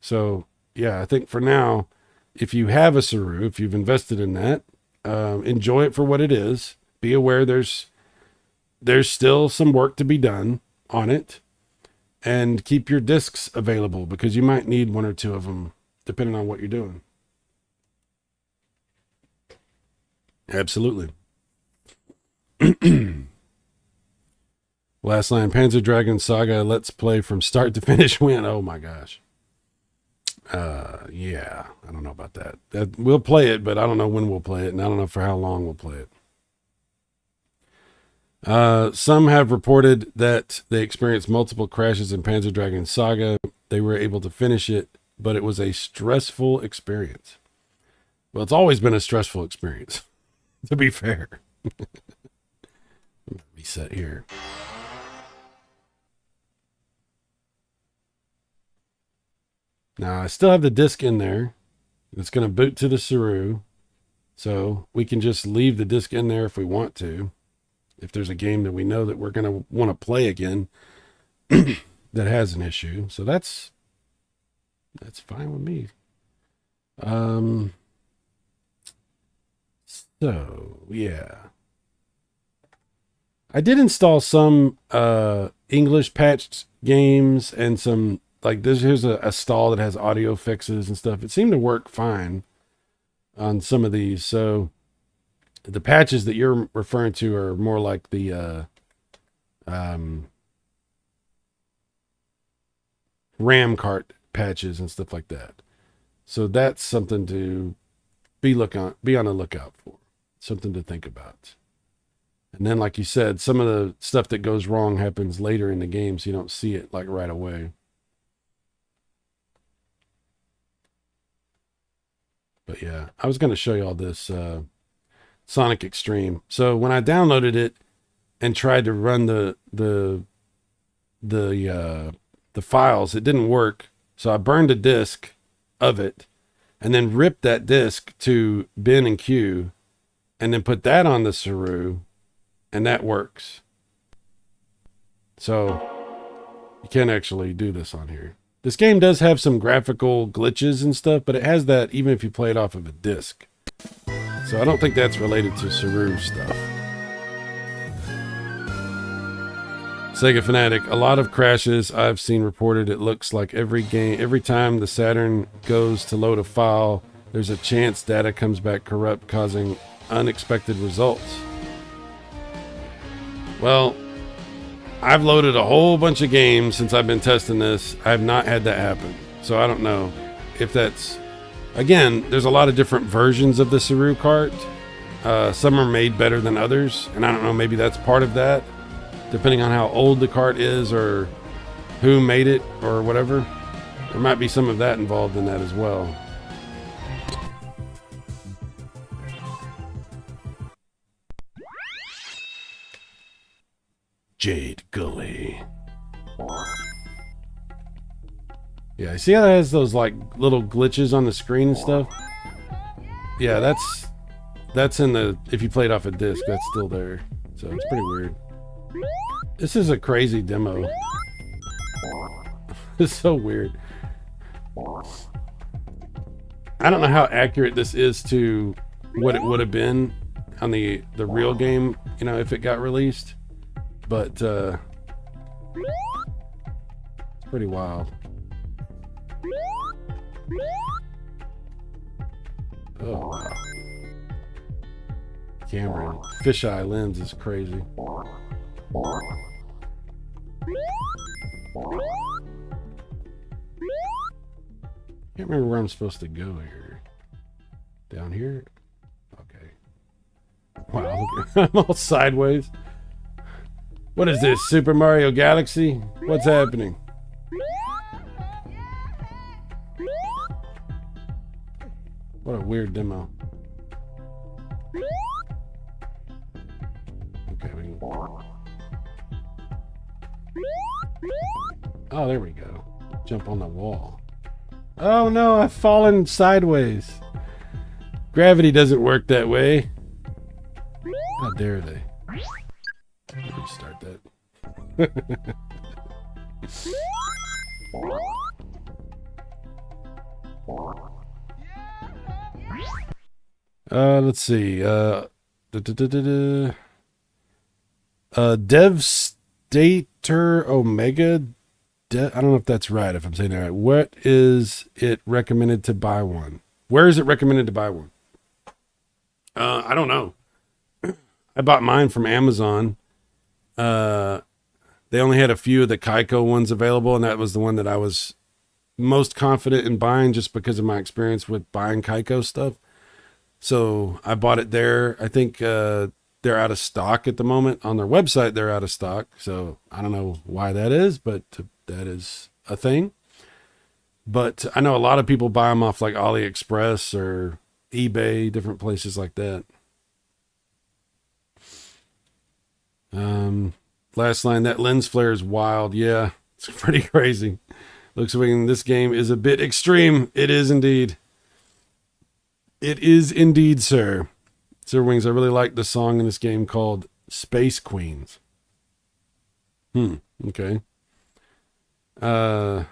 So, yeah, I think for now, if you have a Saroo, if you've invested in that, enjoy it for what it is. Be aware there's still some work to be done on it, and keep your discs available, because you might need one or two of them depending on what you're doing. Absolutely. Last Line, Panzer Dragoon Saga, let's play from start to finish win. Oh my gosh. Yeah, I don't know about that. We'll play it, but I don't know when we'll play it, and I don't know for how long we'll play it. Some have reported that they experienced multiple crashes in Panzer Dragoon Saga. They were able to finish it, but it was a stressful experience. Well, it's always been a stressful experience, to be fair. Reset here. Now I still have the disc in there. It's going to boot to the Saroo. So we can just leave the disc in there if we want to. If there's a game that we know that we're going to want to play again that has an issue. So that's fine with me. So yeah. I did install some English patched games and some like here's a stall that has audio fixes and stuff. It seemed to work fine on some of these. So the patches that you're referring to are more like the RAM cart patches and stuff like that. So that's something to be on the lookout for. Something to think about. And then, like you said, some of the stuff that goes wrong happens later in the game, so you don't see it like right away. But yeah, I was going to show you all this Sonic Extreme. So when I downloaded it and tried to run the files, it didn't work. So I burned a disk of it and then ripped that disk to bin and Q and then put that on the Saroo. And that works. So you can't actually do this on here. This game does have some graphical glitches and stuff, but it has that even if you play it off of a disc. So I don't think that's related to Saroo stuff. Sega Fanatic, a lot of crashes I've seen reported. It looks like every time the Saturn goes to load a file, there's a chance data comes back corrupt, causing unexpected results. Well, I've loaded a whole bunch of games since I've been testing this. I have not had that happen. So I don't know if that's... Again, there's a lot of different versions of the Saroo cart. Some are made better than others. And I don't know, maybe that's part of that. Depending on how old the cart is or who made it or whatever. There might be some of that involved in that as well. Jade Gully. Yeah, see how it has those like little glitches on the screen and stuff? Yeah, that's in the, if you played off a disc, that's still there. So it's pretty weird. This is a crazy demo. It's so weird. I don't know how accurate this is to what it would have been on the real game, you know, if it got released. But it's pretty wild. Oh wow. Camera fisheye lens is crazy. Can't remember where I'm supposed to go here. Down here? Okay. Wow, I'm all sideways. What is this, Super Mario Galaxy? What's happening? What a weird demo. Okay, we can... Oh, there we go. Jump on the wall. Oh no, I've fallen sideways. Gravity doesn't work that way. How dare they? Restart that. Let's see. Devstater Omega. I don't know if that's right, if I'm saying that right. What is it recommended to buy one? Where is it recommended to buy one? I don't know. I bought mine from Amazon. They only had a few of the Kaico ones available, and that was the one that I was most confident in buying just because of my experience with buying Kaico stuff. So I bought it there. I think they're out of stock at the moment. On their website, they're out of stock. So I don't know why that is, but that is a thing. But I know a lot of people buy them off like AliExpress or eBay, different places like that. Last line, that lens flare is wild. Yeah, it's pretty crazy. Looks like this game is a bit extreme. It is indeed. It is indeed, sir. Sir Wings, I really like the song in this game called Space Queens. Okay. Sega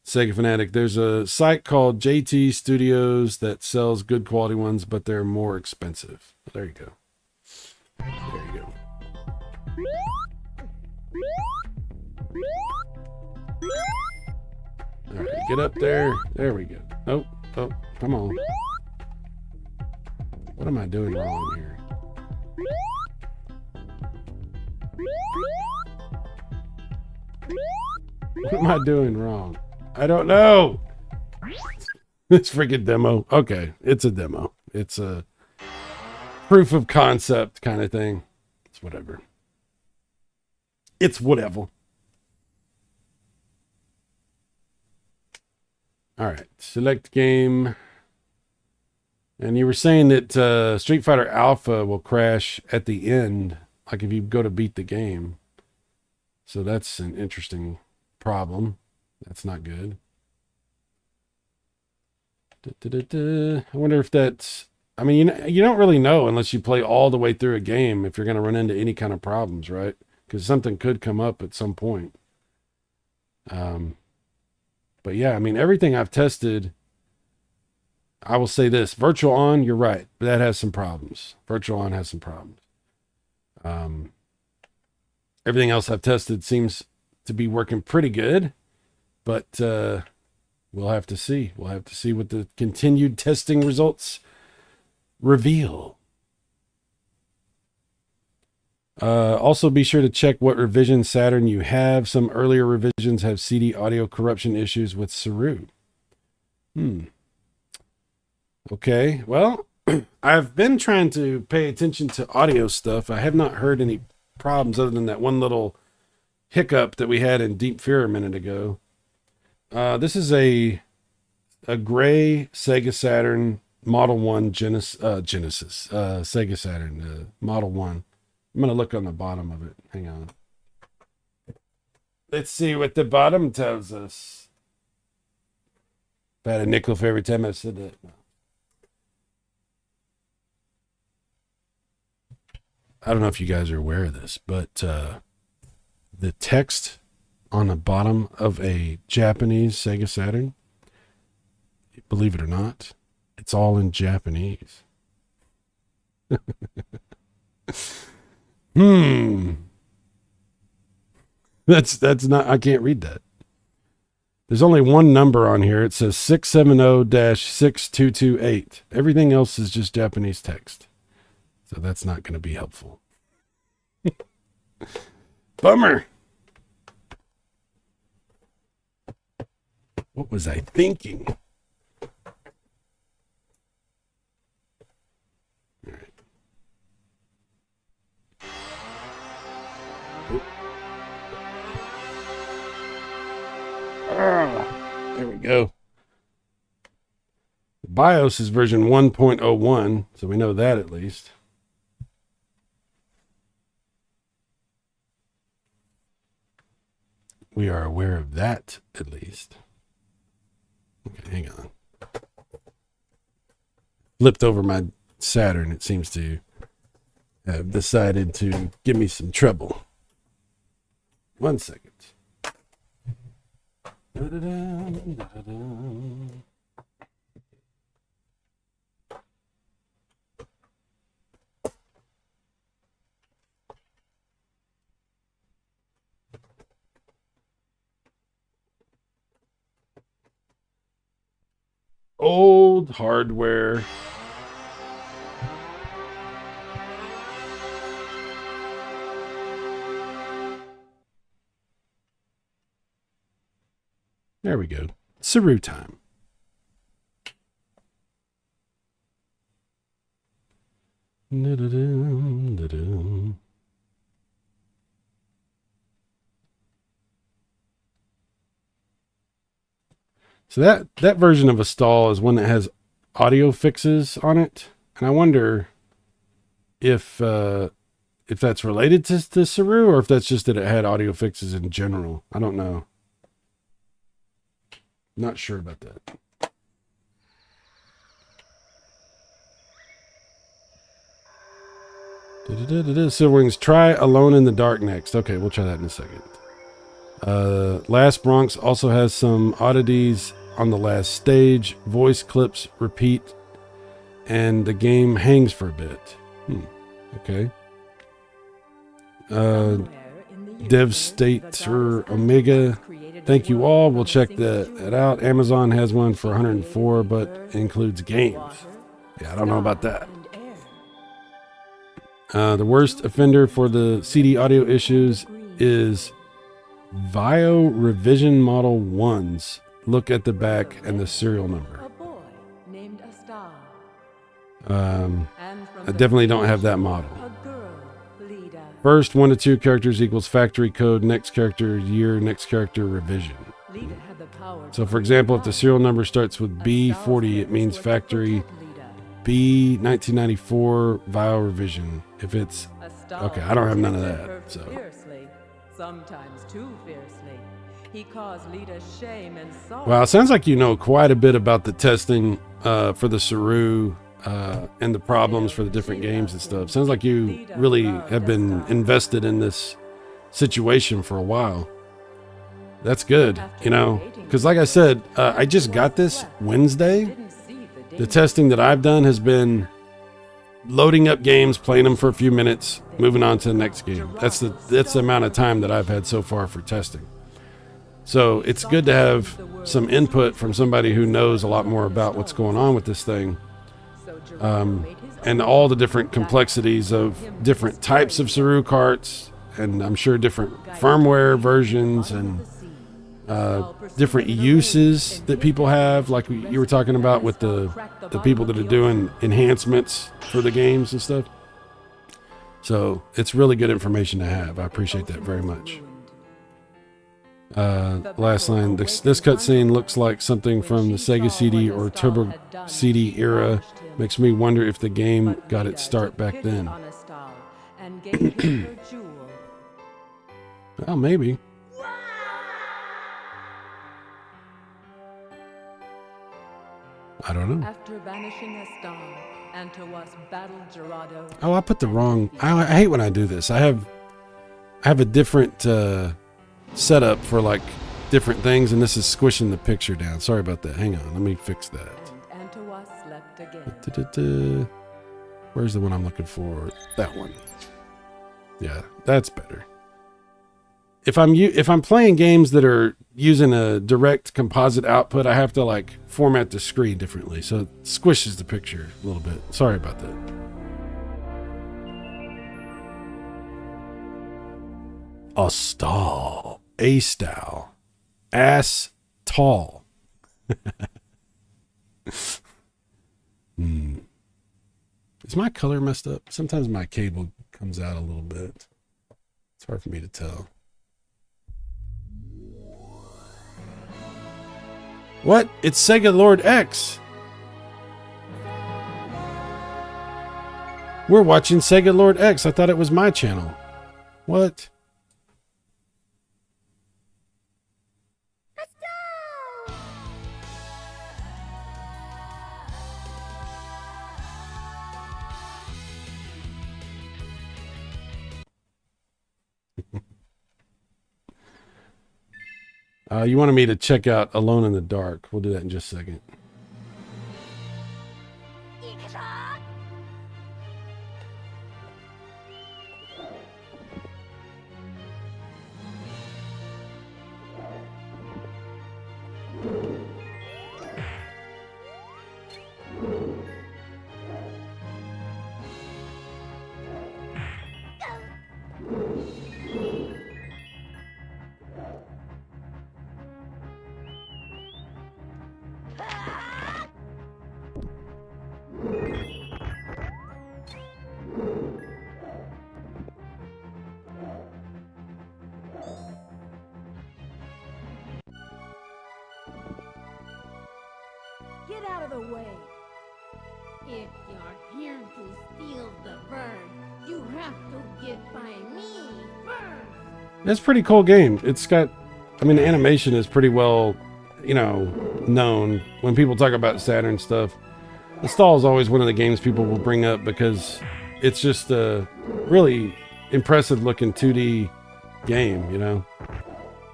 Fanatic. There's a site called JT Studios that sells good quality ones, but they're more expensive. There you go. There you go. All right, get up there. There we go. Oh, come on. What am I doing wrong here? What am I doing wrong? I don't know. It's freaking demo. Okay, it's a demo. It's a proof of concept kind of thing. It's whatever. It's whatever. All right, select game. And you were saying that Street Fighter Alpha will crash at the end, like if you go to beat the game. So that's an interesting problem. That's not good. I wonder if that's... I mean, you don't really know unless you play all the way through a game if you're going to run into any kind of problems, right? Because something could come up at some point. But yeah, I mean, everything I've tested... I will say this, Virtual On, you're right, but that has some problems. Virtual On has some problems. Everything else I've tested seems to be working pretty good, but we'll have to see. We'll have to see what the continued testing results reveal. Also, be sure to check what revision Saturn you have. Some earlier revisions have CD audio corruption issues with Saroo. Okay, well, I've been trying to pay attention to audio stuff. I have not heard any problems other than that one little hiccup that we had in Deep Fear a minute ago. This is a gray Sega Saturn Model 1 Genesis, Sega Saturn Model 1. I'm going to look on the bottom of it. Hang on. Let's see what the bottom tells us. If I had a nickel for every time I said that. I don't know if you guys are aware of this, but the text on the bottom of a Japanese Sega Saturn, believe it or not, it's all in Japanese. That's not, I can't read that. There's only one number on here. It says 670-6228. Everything else is just Japanese text. So that's not going to be helpful. Bummer. What was I thinking? All right. There we go. The BIOS is version 1.01, so we know that at least. We are aware of that, at least. Okay, hang on. Flipped over my Saturn. It seems to have decided to give me some trouble. 1 second. Old hardware. There we go. Saroo time. So that version of a stall is one that has audio fixes on it, and I wonder if that's related to Saroo or if that's just that it had audio fixes in general. I don't know. Not sure about that. Silverwings, try Alone in the Dark next. Okay, we'll try that in a second. Last Bronx also has some oddities on the last stage. Voice clips repeat, and the game hangs for a bit. Okay. Devstater Omega, thank you all. We'll check that out. Amazon has one for 104, but includes games. Yeah, I don't know about that. The worst offender for the CD audio issues is Vio Revision Model 1s. Look at the back and the serial number. I definitely don't have that model. First 1 to 2 characters equals factory code, next character year, next character revision. So for example, if the serial number starts with B40, it means factory. B 1994 Vio revision. If it's okay, I don't have none of that. So sometimes too fiercely. He caused Lita shame and sorrow. Well, it sounds like you know quite a bit about the testing for the Saroo and the problems for the different games and stuff. Sounds like you really have been invested in this situation for a while. That's good, you know, because like I said, I just got this Wednesday. The testing that I've done has been loading up games, playing them for a few minutes, moving on to the next game. That's the amount of time that I've had so far for testing. So it's good to have some input from somebody who knows a lot more about what's going on with this thing. And all the different complexities of different types of Saroo carts, and I'm sure different firmware versions and different uses that people have, like you were talking about with the people that are doing enhancements for the games and stuff. So it's really good information to have. I appreciate that very much. Last line, this cutscene looks like something from the Sega CD or Turbo CD era. Makes me wonder if the game got its start back then. Well, maybe. I don't know. After banishing a star, Antowas battled Gerardo. Oh, I put the wrong. I hate when I do this. I have a different setup for like different things, and this is squishing the picture down. Sorry about that. Hang on, let me fix that. And Antowas slept again. Where's the one I'm looking for? That one. Yeah, that's better. If I'm playing games that are using a direct composite output, I have to like format the screen differently, so it squishes the picture a little bit. Sorry about that. A stall. Ass tall. Is my color messed up? Sometimes my cable comes out a little bit. It's hard for me to tell. What? It's Sega Lord X. We're watching Sega Lord X. I thought it was my channel. What? You wanted me to check out Alone in the Dark. We'll do that in just a second. Get out of the way. If you're here to steal the bird, you have to get by me first. It's a pretty cool game. It's got, I mean, the animation is pretty well you know, known when people talk about Saturn stuff. The stall is always one of the games people will bring up because it's just a really impressive looking 2D game, you know.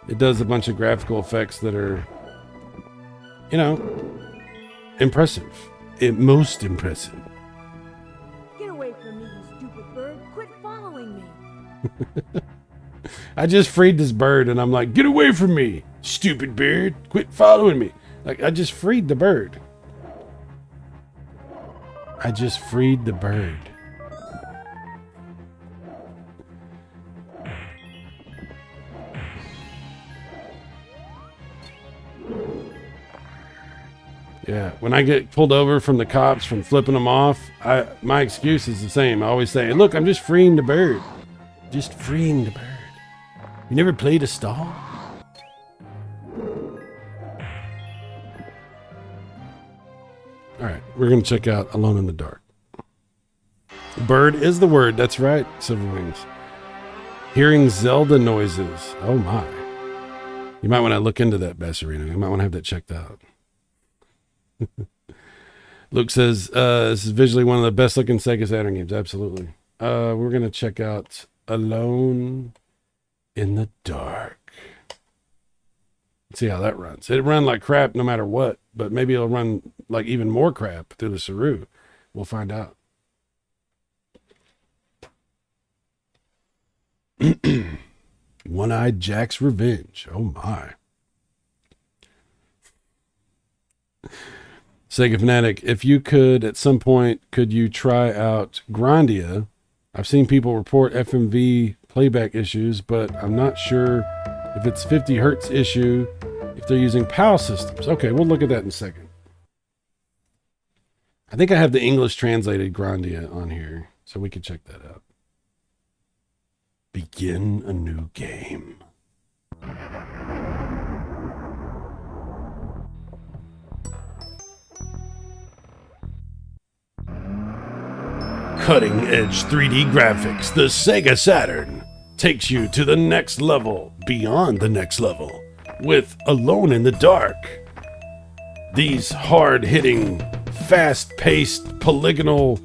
It does a bunch of graphical effects that are, you know, impressive. Most impressive. Get away from me, you stupid bird. Quit following me. I just freed this bird and I'm like, get away from me, stupid bird. Quit following me. Like, I just freed the bird. I just freed the bird. Yeah, when I get pulled over from the cops from flipping them off, my excuse is the same. I always say, look, I'm just freeing the bird. Just freeing the bird. You never played a stall? All right, we're going to check out Alone in the Dark. Bird is the word. That's right, Silverwings. Hearing Zelda noises. Oh, my. You might want to look into that, Bassarino. You might want to have that checked out. Luke says, this is visually one of the best looking Sega Saturn games. Absolutely. We're going to check out Alone in the Dark. Let's see how that runs. It'll run like crap no matter what, but maybe it'll run like even more crap through the Saroo. We'll find out. One-Eyed Jack's Revenge. Oh my. Sega Fanatic, if you could, at some point, could you try out Grandia? I've seen people report FMV playback issues, but I'm not sure if it's 50 hertz issue, if they're using PAL systems. Okay, we'll look at that in a second. I think I have the English translated Grandia on here, so we can check that out. Begin a new game. Cutting-edge 3D graphics, the Sega Saturn takes you to the next level, beyond the next level, with Alone in the Dark. These hard-hitting, fast-paced, polygonal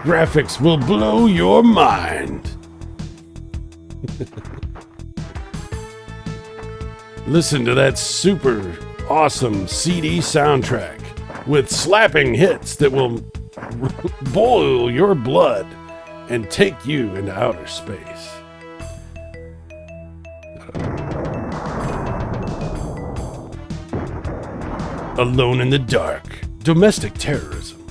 graphics will blow your mind. Listen to that super awesome CD soundtrack with slapping hits that will boil your blood and take you into outer space. Alone in the Dark. Domestic terrorism.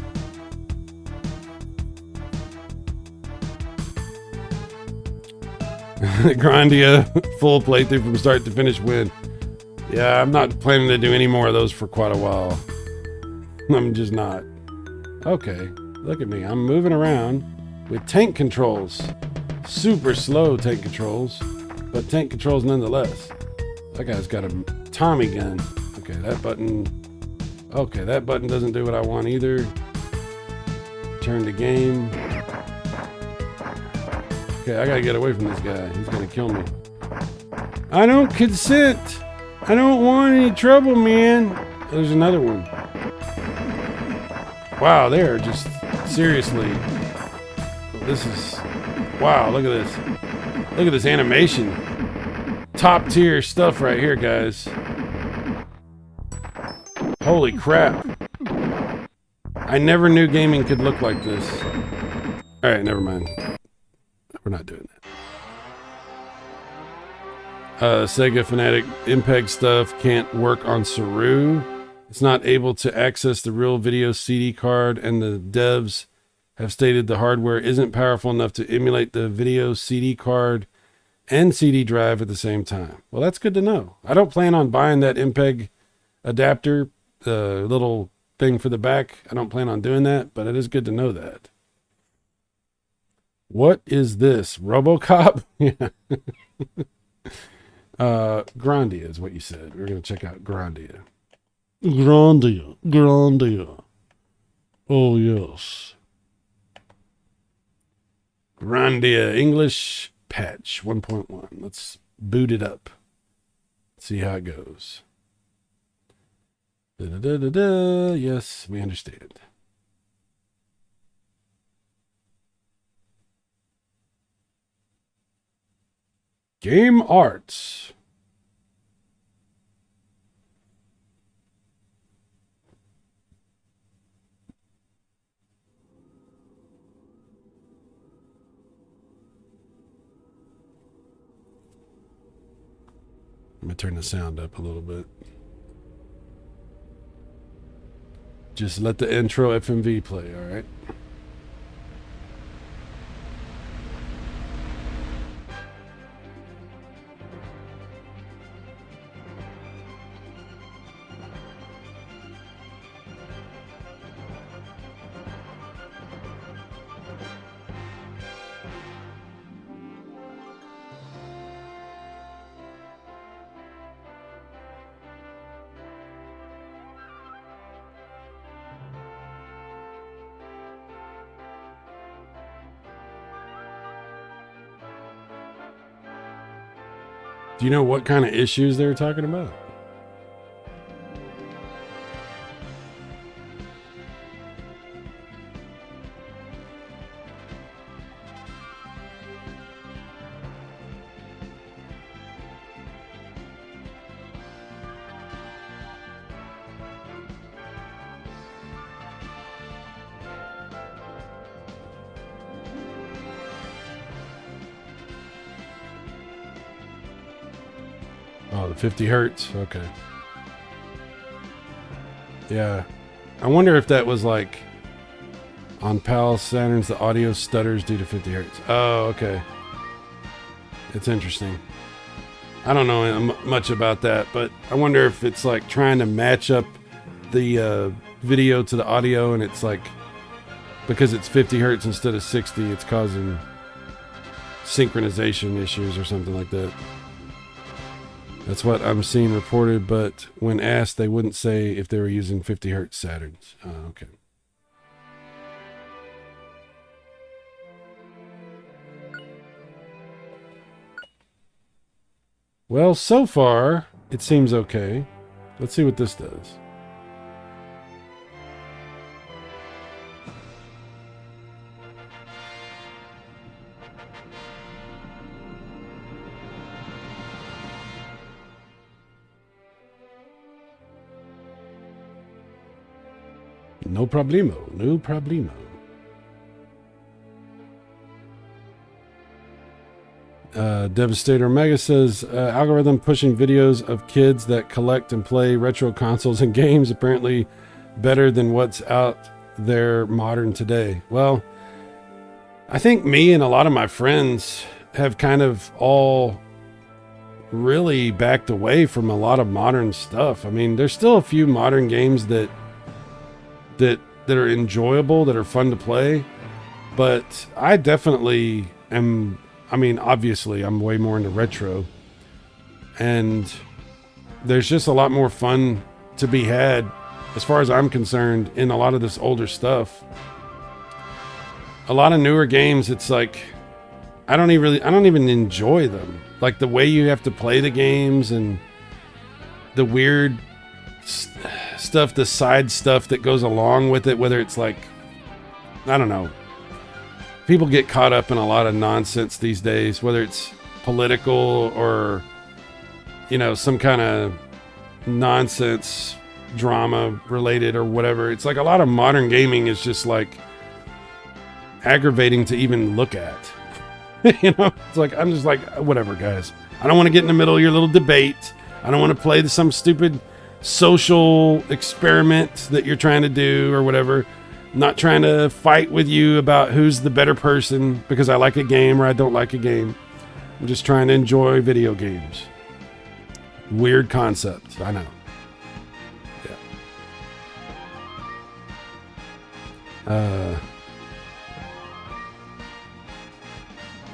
Grandia, full playthrough from start to finish win. Yeah, I'm not planning to do any more of those for quite a while. I'm just not. Okay, look at me. I'm moving around with tank controls. Super slow tank controls, but tank controls nonetheless. That guy's got a Tommy gun. Okay, that button. Okay, that button doesn't do what I want either. Turn the game. Okay, I gotta get away from this guy. He's gonna kill me. I don't consent. I don't want any trouble, man. There's another one. Wow, they are just seriously. This is wow. Look at this. Look at this animation. Top tier stuff right here, guys. Holy crap. I never knew gaming could look like this. All right, never mind. We're not doing that. Sega Fanatic MPEG stuff can't work on Saroo. It's not able to access the real video CD card, and the devs have stated the hardware isn't powerful enough to emulate the video CD card and CD drive at the same time. Well, that's good to know. I don't plan on buying that MPEG adapter, the little thing for the back. I don't plan on doing that, but it is good to know that. What is this? RoboCop? Yeah. Grandia is what you said. We're going to check out Grandia. Grandia. Oh, yes. Grandia English patch 1.1. Let's boot it up. See how it goes. Da-da-da-da-da. Yes, we understand. Game arts. I'm going to turn the sound up a little bit. Just let the intro FMV play, all right? Do you know what kind of issues they were talking about? Oh, the 50 hertz. Okay. Yeah. I wonder if that was like on PAL Saturns, the audio stutters due to 50 hertz. Oh, okay. It's interesting. I don't know much about that, but I wonder if it's like trying to match up the video to the audio, and it's like because it's 50 hertz instead of 60, it's causing synchronization issues or something like that. That's what I'm seeing reported, but when asked, they wouldn't say if they were using 50 hertz Saturns. Okay. Well, so far, it seems okay. Let's see what this does. No problemo, no problemo. Devastator Omega says, algorithm pushing videos of kids that collect and play retro consoles and games apparently better than what's out there modern today. Well, I think me and a lot of my friends have kind of all really backed away from a lot of modern stuff. I mean, there's still a few modern games that are enjoyable, that are fun to play, but I definitely am. I mean, obviously I'm way more into retro, and there's just a lot more fun to be had as far as I'm concerned in a lot of this older stuff. A lot of newer games, it's like I don't even enjoy them. Like the way you have to play the games and the weird stuff, the side stuff that goes along with it, whether it's like, I don't know. People get caught up in a lot of nonsense these days, whether it's political or, you know, some kind of nonsense drama related or whatever. It's like a lot of modern gaming is just like aggravating to even look at. You know, it's like, I'm just like, whatever, guys. I don't want to get in the middle of your little debate. I don't want to play some stupid social experiment that you're trying to do or whatever. I'm not trying to fight with you about who's the better person because I like a game or I don't like a game. I'm just trying to enjoy video games. Weird concept, I know. Yeah.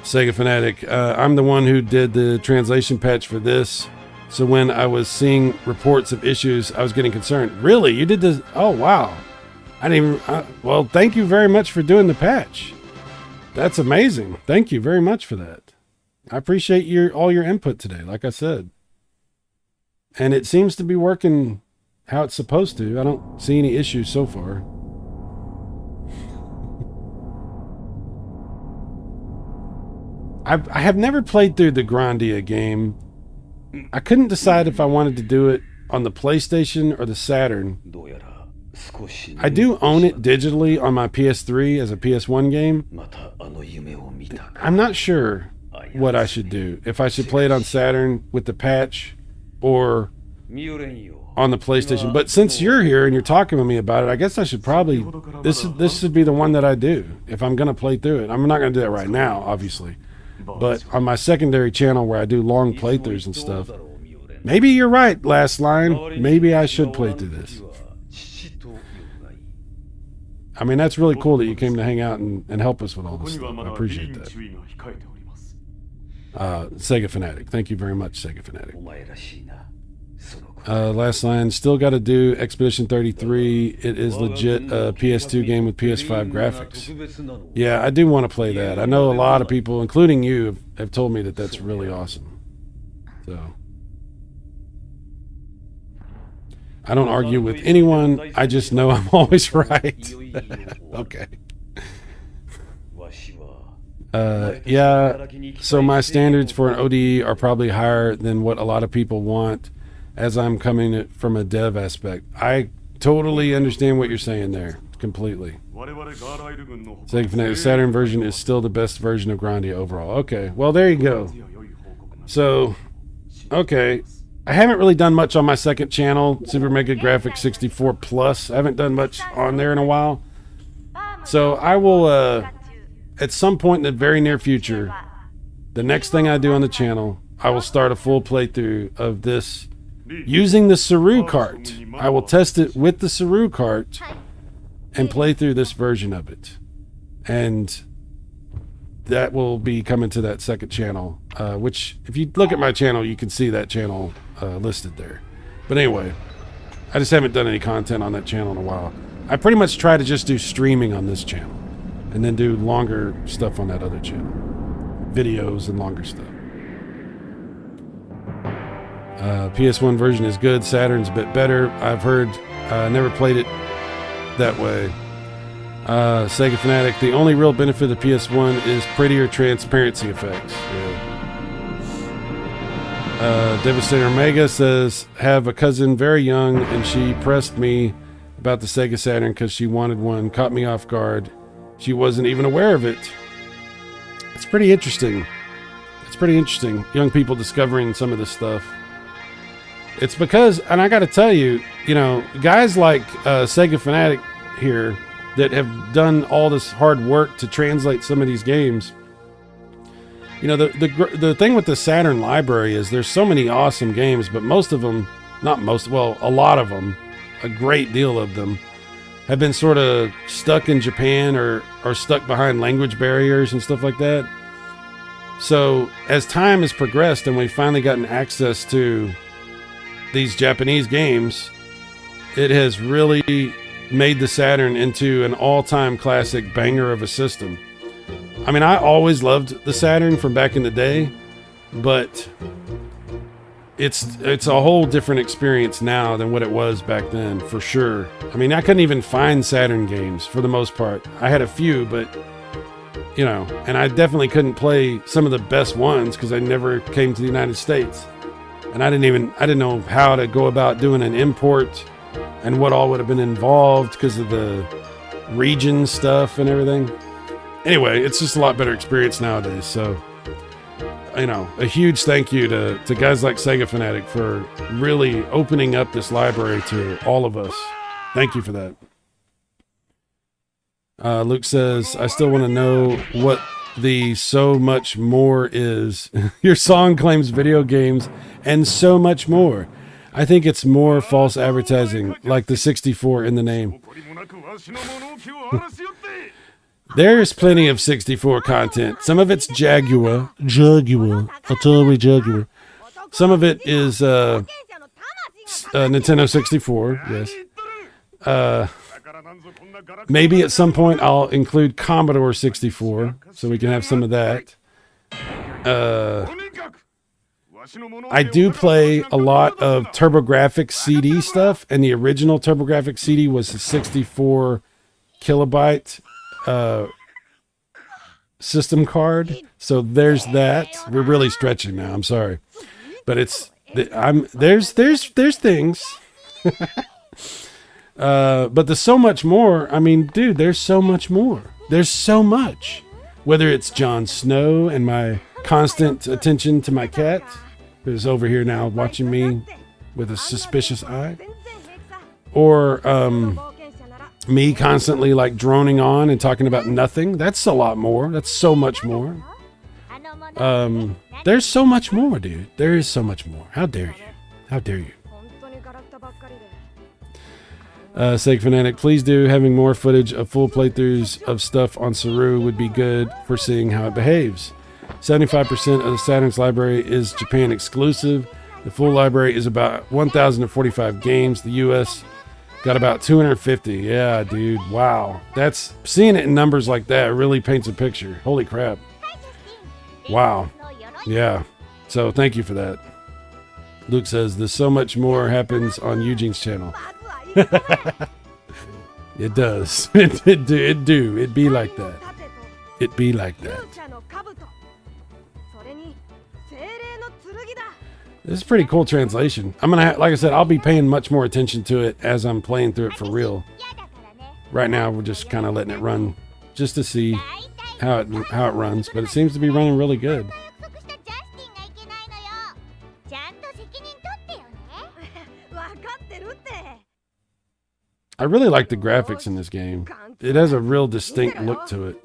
Sega Fanatic, I'm the one who did the translation patch for this. So when I was seeing reports of issues, I was getting concerned. Really? You did this? Oh, wow. I didn't even... well, thank you very much for doing the patch. That's amazing. Thank you very much for that. I appreciate all your input today, like I said. And it seems to be working how it's supposed to. I don't see any issues so far. I have never played through the Grandia game. I couldn't decide if I wanted to do it on the PlayStation or the Saturn. I do own it digitally on my PS3 as a PS1 game. I'm not sure what I should do. If I should play it on Saturn with the patch or on the PlayStation. But since you're here and you're talking with me about it, I guess I should probably... This should be the one that I do if I'm going to play through it. I'm not going to do that right now, obviously. But on my secondary channel where I do long playthroughs and stuff, maybe you're right, last line. Maybe I should play through this. I mean, that's really cool that you came to hang out and help us with all this stuff. I appreciate that. Sega Fanatic. Thank you very much, Sega Fanatic. Last line. Still got to do Expedition 33. It is legit a PS2 game with PS5 graphics. Yeah, I do want to play that. I know a lot of people, including you, have told me that that's really awesome. So... I don't argue with anyone. I just know I'm always right. Okay. Yeah. So my standards for an ODE are probably higher than what a lot of people want, as I'm coming from a dev aspect. I totally understand what you're saying there, completely. Sega Fanatic Saturn version is still the best version of Grandia overall. Okay. Well, there you go. So, okay. I haven't really done much on my second channel, Super Mega Graphics 64 Plus. I haven't done much on there in a while. So I will, at some point in the very near future, the next thing I do on the channel, I will start a full playthrough of this using the Saroo cart. I will test it with the Saroo cart and play through this version of it. And that will be coming to that second channel, which if you look at my channel, you can see that channel listed there. But anyway, I just haven't done any content on that channel in a while. I pretty much try to just do streaming on this channel and then do longer stuff on that other channel, videos and longer stuff. PS1 version is good. Saturn's a bit better. I've heard. Never played it that way. Sega Fanatic, the only real benefit of PS1 is prettier transparency effects. Yeah. Devastator Omega says, have a cousin very young and she pressed me about the Sega Saturn because she wanted one, caught me off guard. She wasn't even aware of it. It's pretty interesting. It's pretty interesting. Young people discovering some of this stuff. It's because, and I got to tell you, you know, guys like Sega Fanatic here that have done all this hard work to translate some of these games. You know, the thing with the Saturn library is there's so many awesome games, but most of them, not most, well, a lot of them, a great deal of them, have been sort of stuck in Japan or stuck behind language barriers and stuff like that. So as time has progressed and we've finally gotten access to these Japanese games, it has really made the Saturn into an all-time classic banger of a system. I mean, I always loved the Saturn from back in the day, but it's a whole different experience now than what it was back then, for sure. I mean, I couldn't even find Saturn games for the most part. I had a few, but, you know, and I definitely couldn't play some of the best ones because I never came to the United States. And I didn't know how to go about doing an import and what all would have been involved because of the region stuff and everything. Anyway, it's just a lot better experience nowadays. So, you know, a huge thank you to guys like Sega Fanatic for really opening up this library to all of us. Thank you for that. Luke says, I still want to know what the so much more is. Your song claims video games and so much more. I think it's more false advertising, like the 64 in the name. There's plenty of 64 content. Some of it's Jaguar, Atari Jaguar. Some of it is Nintendo 64, yes. Maybe at some point I'll include Commodore 64, so we can have some of that. I do play a lot of TurboGrafx CD stuff, and the original TurboGrafx CD was a 64 kilobyte system card. So there's that. We're really stretching now. I'm sorry, but there's things. But there's so much more. I mean, dude, there's so much more. There's so much. Whether it's Jon Snow and my constant attention to my cat, who's over here now watching me with a suspicious eye, or me constantly like droning on and talking about nothing. That's a lot more. That's so much more. There's so much more, dude. There is so much more. How dare you? How dare you? Sega Fanatic, please do. Having more footage of full playthroughs of stuff on Saroo would be good for seeing how it behaves. 75% of the Saturn's library is Japan exclusive. The full library is about 1,045 games. The US got about 250. Yeah, dude. Wow. That's seeing it in numbers like that really paints a picture. Holy crap. Wow. Yeah. So thank you for that. Luke says there's so much more happens on Eugene's channel. It does. It do. It be like that. It be like that. This is a pretty cool translation. I'm gonna, like I said, I'll be paying much more attention to it as I'm playing through it for real. Right now, we're just kind of letting it run, just to see how it runs. But it seems to be running really good. I really like the graphics in this game. It has a real distinct look to it.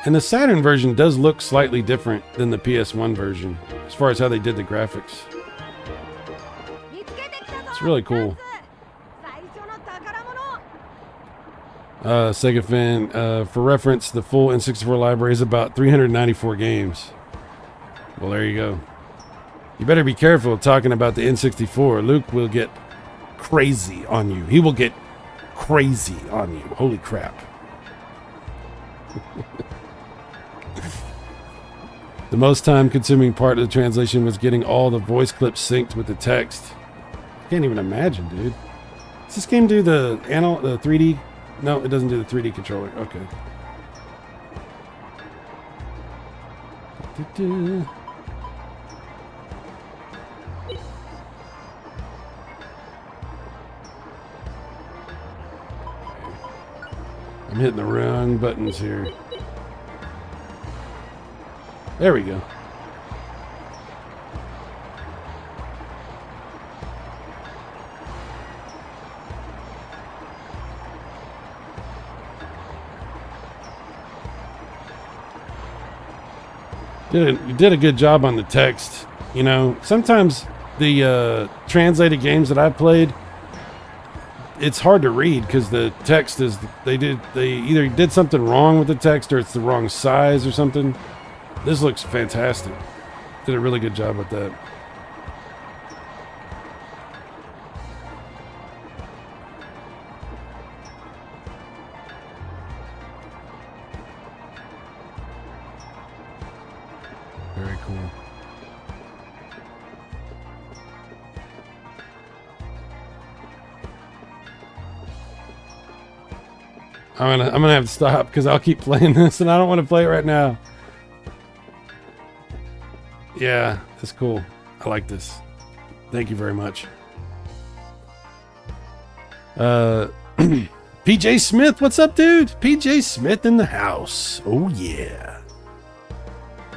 And the Saturn version does look slightly different than the PS1 version, as far as how they did the graphics. It's really cool. Sega Fan, for reference, the full N64 library is about 394 games. Well, there you go. You better be careful talking about the N64. Luke will get crazy on you. He will get crazy on you. Holy crap. The most time-consuming part of the translation was getting all the voice clips synced with the text. I can't even imagine, dude. Does this game do the 3D? No, it doesn't do the 3D controller. Okay. I'm hitting the wrong buttons here. There we go. You did a good job on the text. You know, sometimes the translated games that I've played, it's hard to read because the text is they either did something wrong with the text or it's the wrong size or something. This looks fantastic. Did a really good job with that. Very cool. I'm gonna have to stop because I'll keep playing this and I don't want to play it right now. Yeah, that's cool. I like this. Thank you very much. PJ Smith, what's up, dude? PJ Smith in the house. Oh yeah.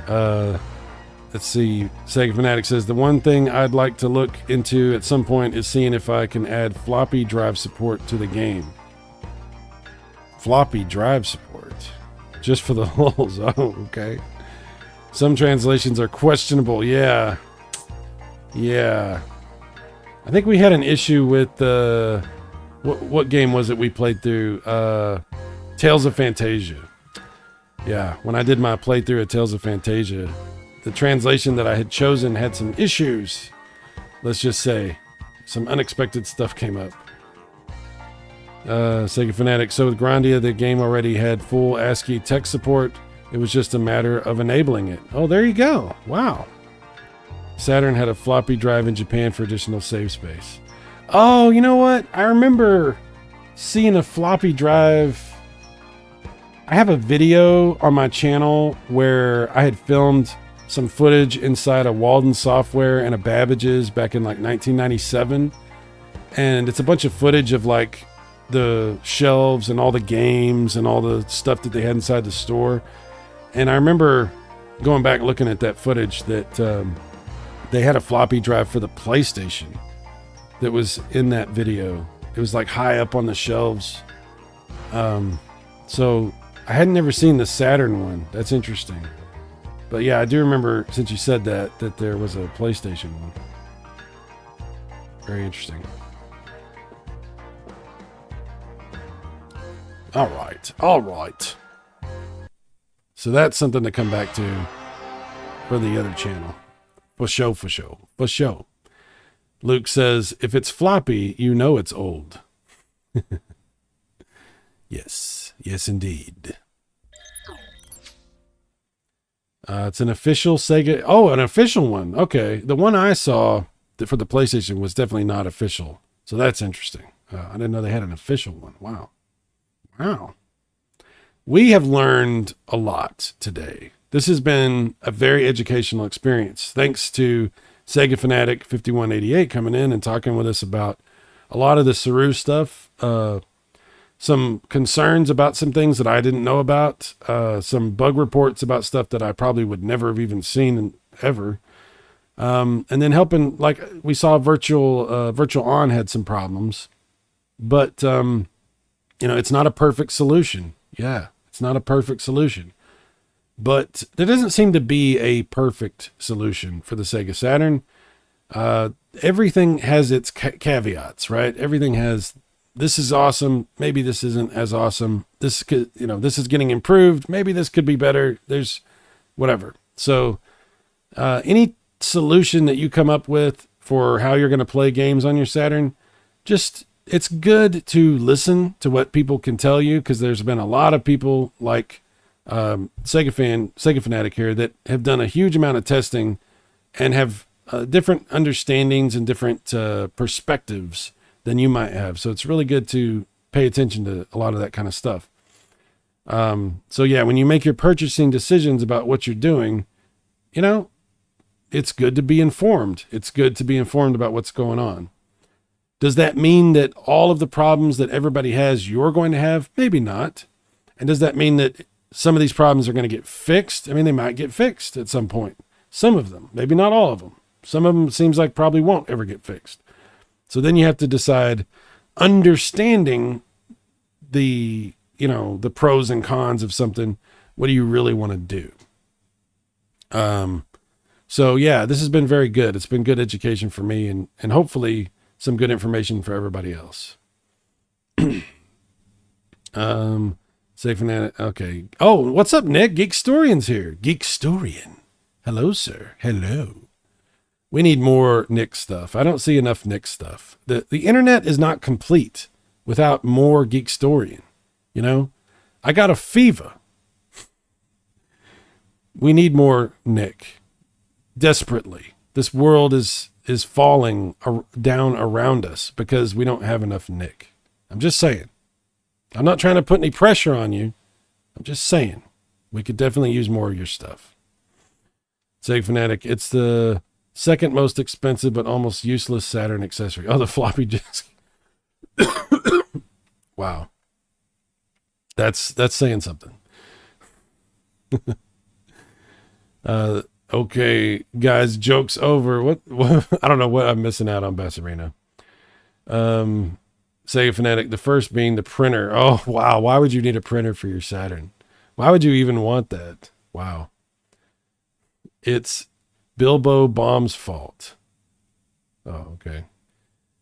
Let's see. Sega Fanatic says the one thing I'd like to look into at some point is seeing if I can add floppy drive support to the game. Floppy drive support, just for the lulz. Oh, okay. Some translations are questionable. Yeah. I think we had an issue with what game was it we played through? Tales of Fantasia. Yeah, when I did my playthrough of Tales of Fantasia, the translation that I had chosen had some issues. Let's just say some unexpected stuff came up. Sega Fanatic. So with Grandia, the game already had full ASCII text support. It was just a matter of enabling it. Oh, there you go. Wow. Saturn had a floppy drive in Japan for additional save space. Oh, you know what? I remember seeing a floppy drive. I have a video on my channel where I had filmed some footage inside a Walden Software and a Babbage's back in like 1997. And it's a bunch of footage of like the shelves and all the games and all the stuff that they had inside the store. And I remember going back looking at that footage that they had a floppy drive for the PlayStation that was in that video. It was like high up on the shelves. So I had never seen the Saturn one. That's interesting. But yeah, I do remember, since you said that there was a PlayStation one. Very interesting. All right. So that's something to come back to for the other channel. For show. Luke says, if it's floppy, you know it's old. Yes, indeed. It's an official Sega. Oh, an official one. Okay. The one I saw for the PlayStation was definitely not official. So that's interesting. I didn't know they had an official one. Wow. We have learned a lot today. This has been a very educational experience. Thanks to Sega Fanatic 5188 coming in and talking with us about a lot of the Saroo stuff. Some concerns about some things that I didn't know about. Some bug reports about stuff that I probably would never have even seen ever. And then helping, like we saw Virtual On had some problems. But, it's not a perfect solution. Yeah, it's not a perfect solution. But there doesn't seem to be a perfect solution for the Sega Saturn. Everything has its caveats, right? Everything has, this is awesome. Maybe this isn't as awesome. This could, this is getting improved. Maybe this could be better. There's whatever. So, any solution that you come up with for how you're going to play games on your Saturn, it's good to listen to what people can tell you, because there's been a lot of people like Sega Fanatic here that have done a huge amount of testing and have different understandings and different perspectives than you might have. So it's really good to pay attention to a lot of that kind of stuff. So yeah, when you make your purchasing decisions about what you're doing, it's good to be informed. It's good to be informed about what's going on. Does that mean that all of the problems that everybody has, you're going to have? Maybe not. And does that mean that some of these problems are going to get fixed? I mean, they might get fixed at some point. Some of them, maybe not all of them. Some of them seems like probably won't ever get fixed. So then you have to decide, understanding the pros and cons of something, what do you really want to do? So yeah, this has been very good. It's been good education for me and hopefully some good information for everybody else. Safe and okay. Oh, what's up, Nick? Geekstorian's here. Geekstorian. Hello, sir. Hello. We need more Nick stuff. I don't see enough Nick stuff. The internet is not complete without more Geekstorian. I got a fever. We need more Nick. Desperately. This world is falling down around us because we don't have enough Nick. I'm just saying. I'm not trying to put any pressure on you. I'm just saying. We could definitely use more of your stuff. Sega Fanatic, it's the second most expensive but almost useless Saturn accessory. Oh, the floppy disk. Wow. That's saying something. Okay, guys, joke's over. What I don't know what I'm missing out on, Bassarino. Sega Fanatic, the first being the printer. Oh, wow. Why would you need a printer for your Saturn? Why would you even want that? Wow. It's Bilbo Bomb's fault. Oh, okay.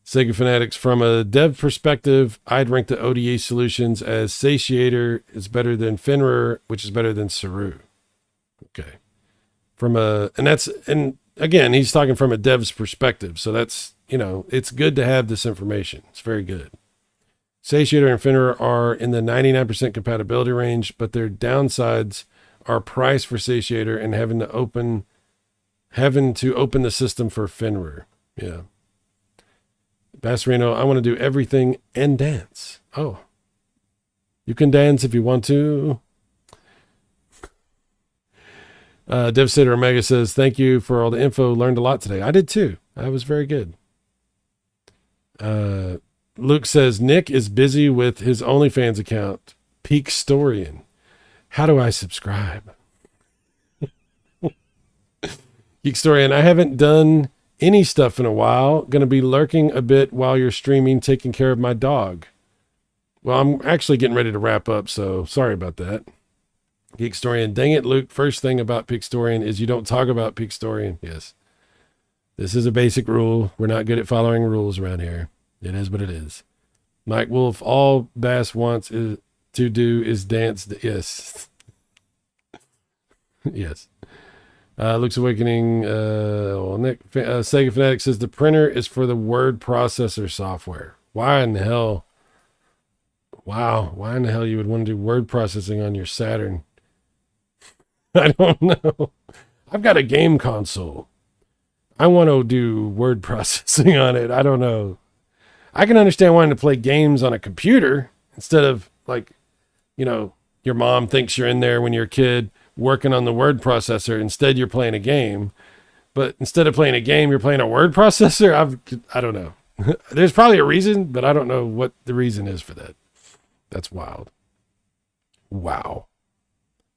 Sega Fanatics, from a dev perspective, I'd rank the ODE solutions as Satiator is better than Firmware, which is better than Saroo. Okay. And again, he's talking from a dev's perspective. So that's, it's good to have this information. It's very good. Satiator and Firmware are in the 99% compatibility range, but their downsides our price for satiator and having to open the system for Firmware. Yeah. Bassarino, I want to do everything and dance. Oh, you can dance if you want to. Devastator Omega says, thank you for all the info. Learned a lot today. I did too. That was very good. Luke says, Nick is busy with his OnlyFans account, Peakstorian. How do I subscribe? Peakstorian, I haven't done any stuff in a while. Going to be lurking a bit while you're streaming, taking care of my dog. Well, I'm actually getting ready to wrap up, so sorry about that. Geekstorian, dang it, Luke. First thing about Peakstorian is you don't talk about Peakstorian. Yes. This is a basic rule. We're not good at following rules around here. It is what it is. Mike Wolf, all Bass wants to do is dance. Yes. Yes. Luke's Awakening. Nick, Sega Fanatic says the printer is for the word processor software. Why in the hell? Wow. Why in the hell you would want to do word processing on your Saturn? I don't know. I've got a game console. I want to do word processing on it. I don't know. I can understand wanting to play games on a computer instead of like, you know, your mom thinks you're in there when you're a kid working on the word processor. Instead, you're playing a game. But instead of playing a game, you're playing a word processor. I don't know. There's probably a reason, but I don't know what the reason is for that. That's wild. Wow.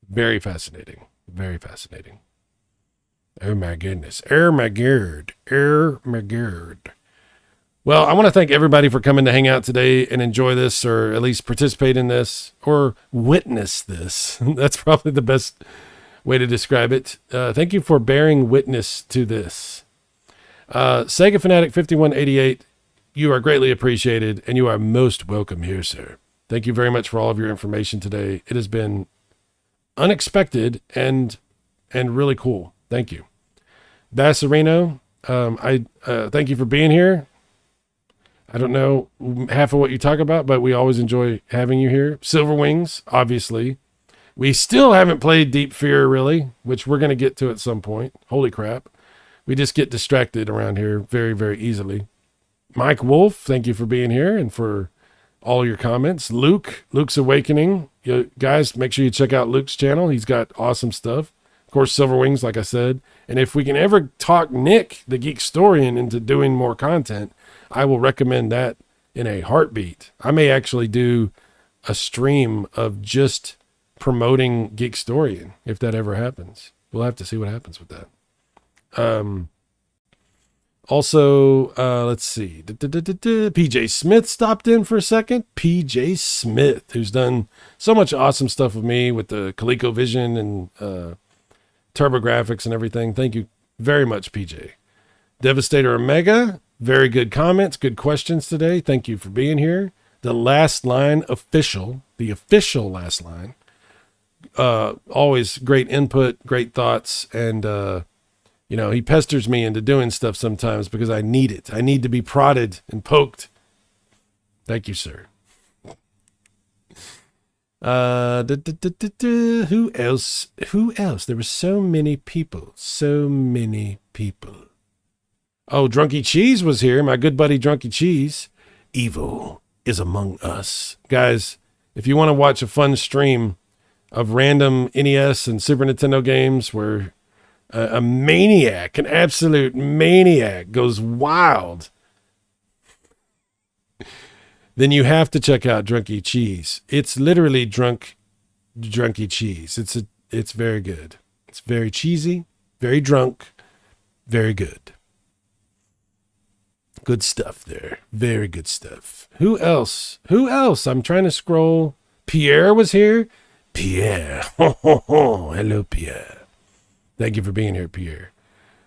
Very fascinating. Very fascinating. Oh my goodness. Oh my god. Oh my god. Well, I want to thank everybody for coming to hang out today and enjoy this, or at least participate in this, or witness this. That's probably the best way to describe it. Thank you for bearing witness to this. Sega Fanatic 5188, you are greatly appreciated, and you are most welcome here, sir. Thank you very much for all of your information today. It has been unexpected and really cool. Thank you. Bassarino, I thank you for being here. I don't know half of what you talk about, but we always enjoy having you here. Silver Wings, obviously. We still haven't played Deep Fear, really, which we're going to get to at some point. Holy crap. We just get distracted around here very, very easily. Mike Wolf, thank you for being here and for all your comments. Luke's Awakening. You guys, make sure you check out Luke's channel. He's got awesome stuff. Of course, Silver Wings, like I said. And if we can ever talk Nick, the Geekstorian, into doing more content, I will recommend that in a heartbeat. I may actually do a stream of just promoting Geekstorian if that ever happens. We'll have to see what happens with that. Also, let's see. PJ Smith stopped in for a second. PJ Smith, who's done so much awesome stuff with me with the Kaico Vision and TurboGrafx and everything. Thank you very much, PJ. Devastator Omega, very good comments, good questions today. Thank you for being here. The Last Line Official, the official Last Line. Always great input, great thoughts, and you know, he pesters me into doing stuff sometimes because I need it. I need to be prodded and poked. Thank you, sir. Who else? There were so many people. Oh, Drunky Cheese was here. My good buddy Drunky Cheese. Evil is among us. Guys, if you want to watch a fun stream of random NES and Super Nintendo games where a maniac, an absolute maniac goes wild, then you have to check out Drunky Cheese. It's literally drunky cheese. It's very good. It's very cheesy, very drunk, very good. Good stuff there. Very good stuff. Who else? I'm trying to scroll. Pierre was here. Pierre. Hello, Pierre. Thank you for being here, Pierre.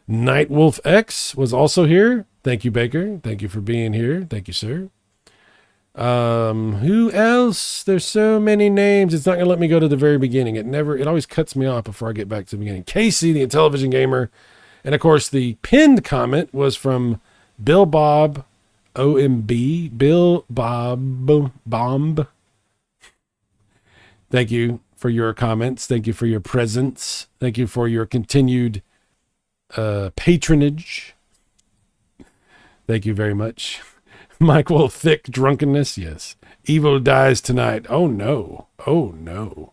Nightwolf X was also here. Thank you, Baker. Thank you for being here. Thank you, sir. Who else? There's so many names. It's not going to let me go to the very beginning. It always cuts me off before I get back to the beginning. Casey, the Intellivision Gamer. And of course, the pinned comment was from Bill Bob OMB. Bill Bob Bomb. Thank you for your comments. Thank you for your presence. Thank you for your continued patronage. Thank you very much. Michael, thick drunkenness. Yes. Evo dies tonight. Oh no. Oh no.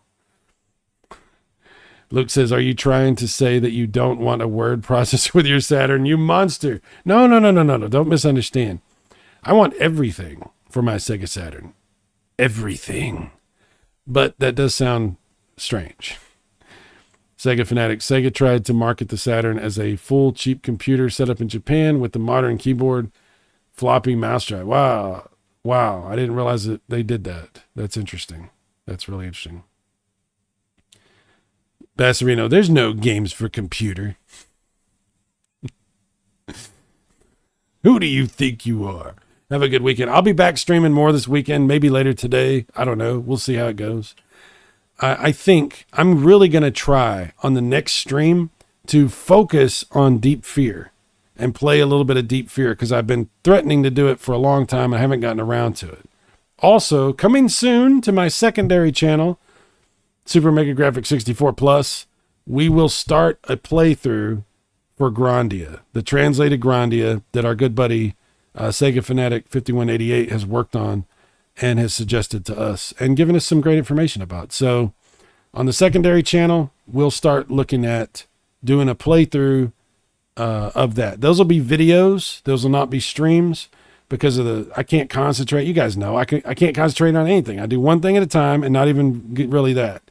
Luke says, are you trying to say that you don't want a word processor with your Saturn? You monster. No. Don't misunderstand. I want everything for my Sega Saturn. Everything. But that does sound strange. Sega Fanatic. Sega tried to market the Saturn as a full cheap computer set up in Japan with the modern keyboard, floppy mouse drive. Wow. I didn't realize that they did that. That's interesting. That's really interesting. Bassarino, there's no games for computer. Who do you think you are? Have a good weekend. I'll be back streaming more this weekend, maybe later today. I don't know. We'll see how it goes. I think I'm really going to try on the next stream to focus on Deep Fear and play a little bit of Deep Fear because I've been threatening to do it for a long time. I haven't gotten around to it. Also, coming soon to my secondary channel, Super Mega Graphics 64 Plus, we will start a playthrough for Grandia, the translated Grandia that our good buddy Sega Fanatic 5188 has worked on and has suggested to us and given us some great information about. So on the secondary channel, we'll start looking at doing a playthrough of that. Those will be videos. Those will not be streams because I can't concentrate. You guys know I can't concentrate on anything. I do one thing at a time and not even really that.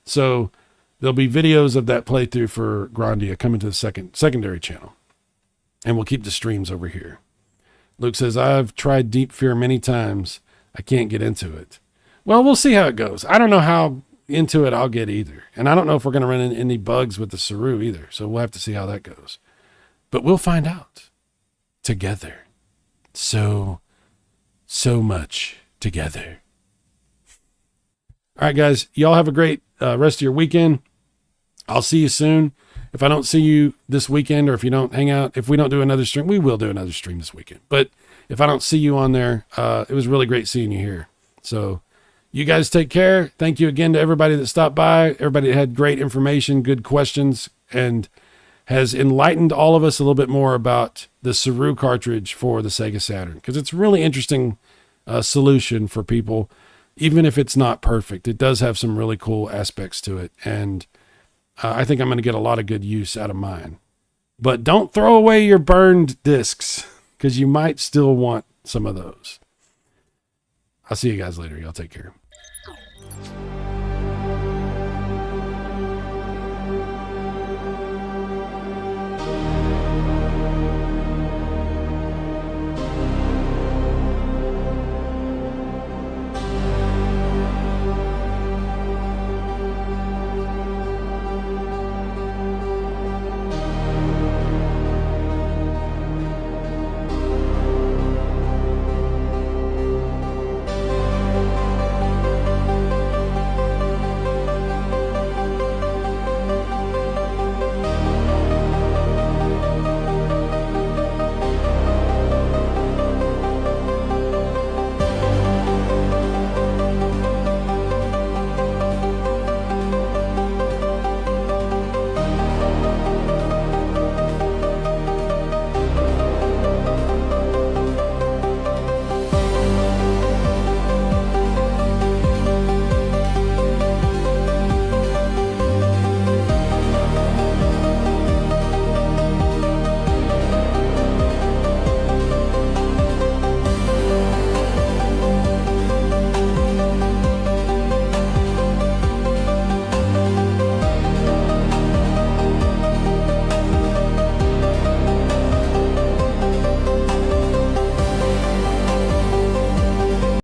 So there'll be videos of that playthrough for Grandia coming to the secondary channel. And we'll keep the streams over here. Luke says, I've tried Deep Fear many times. I can't get into it. Well, we'll see how it goes. I don't know how into it I'll get either. And I don't know if we're going to run into any bugs with the Saroo either. So we'll have to see how that goes. But we'll find out together. So much together. All right, guys, y'all have a great rest of your weekend. I'll see you soon. If I don't see you this weekend, or if you don't hang out, if we don't do another stream, we will do another stream this weekend. But if I don't see you on there, it was really great seeing you here. So you guys take care. Thank you again to everybody that stopped by, everybody that had great information, good questions, and has enlightened all of us a little bit more about the Saroo cartridge for the Sega Saturn, because it's a really interesting solution for people. Even if it's not perfect, it does have some really cool aspects to it. And I think I'm going to get a lot of good use out of mine. But don't throw away your burned discs, because you might still want some of those. I'll see you guys later. Y'all take care.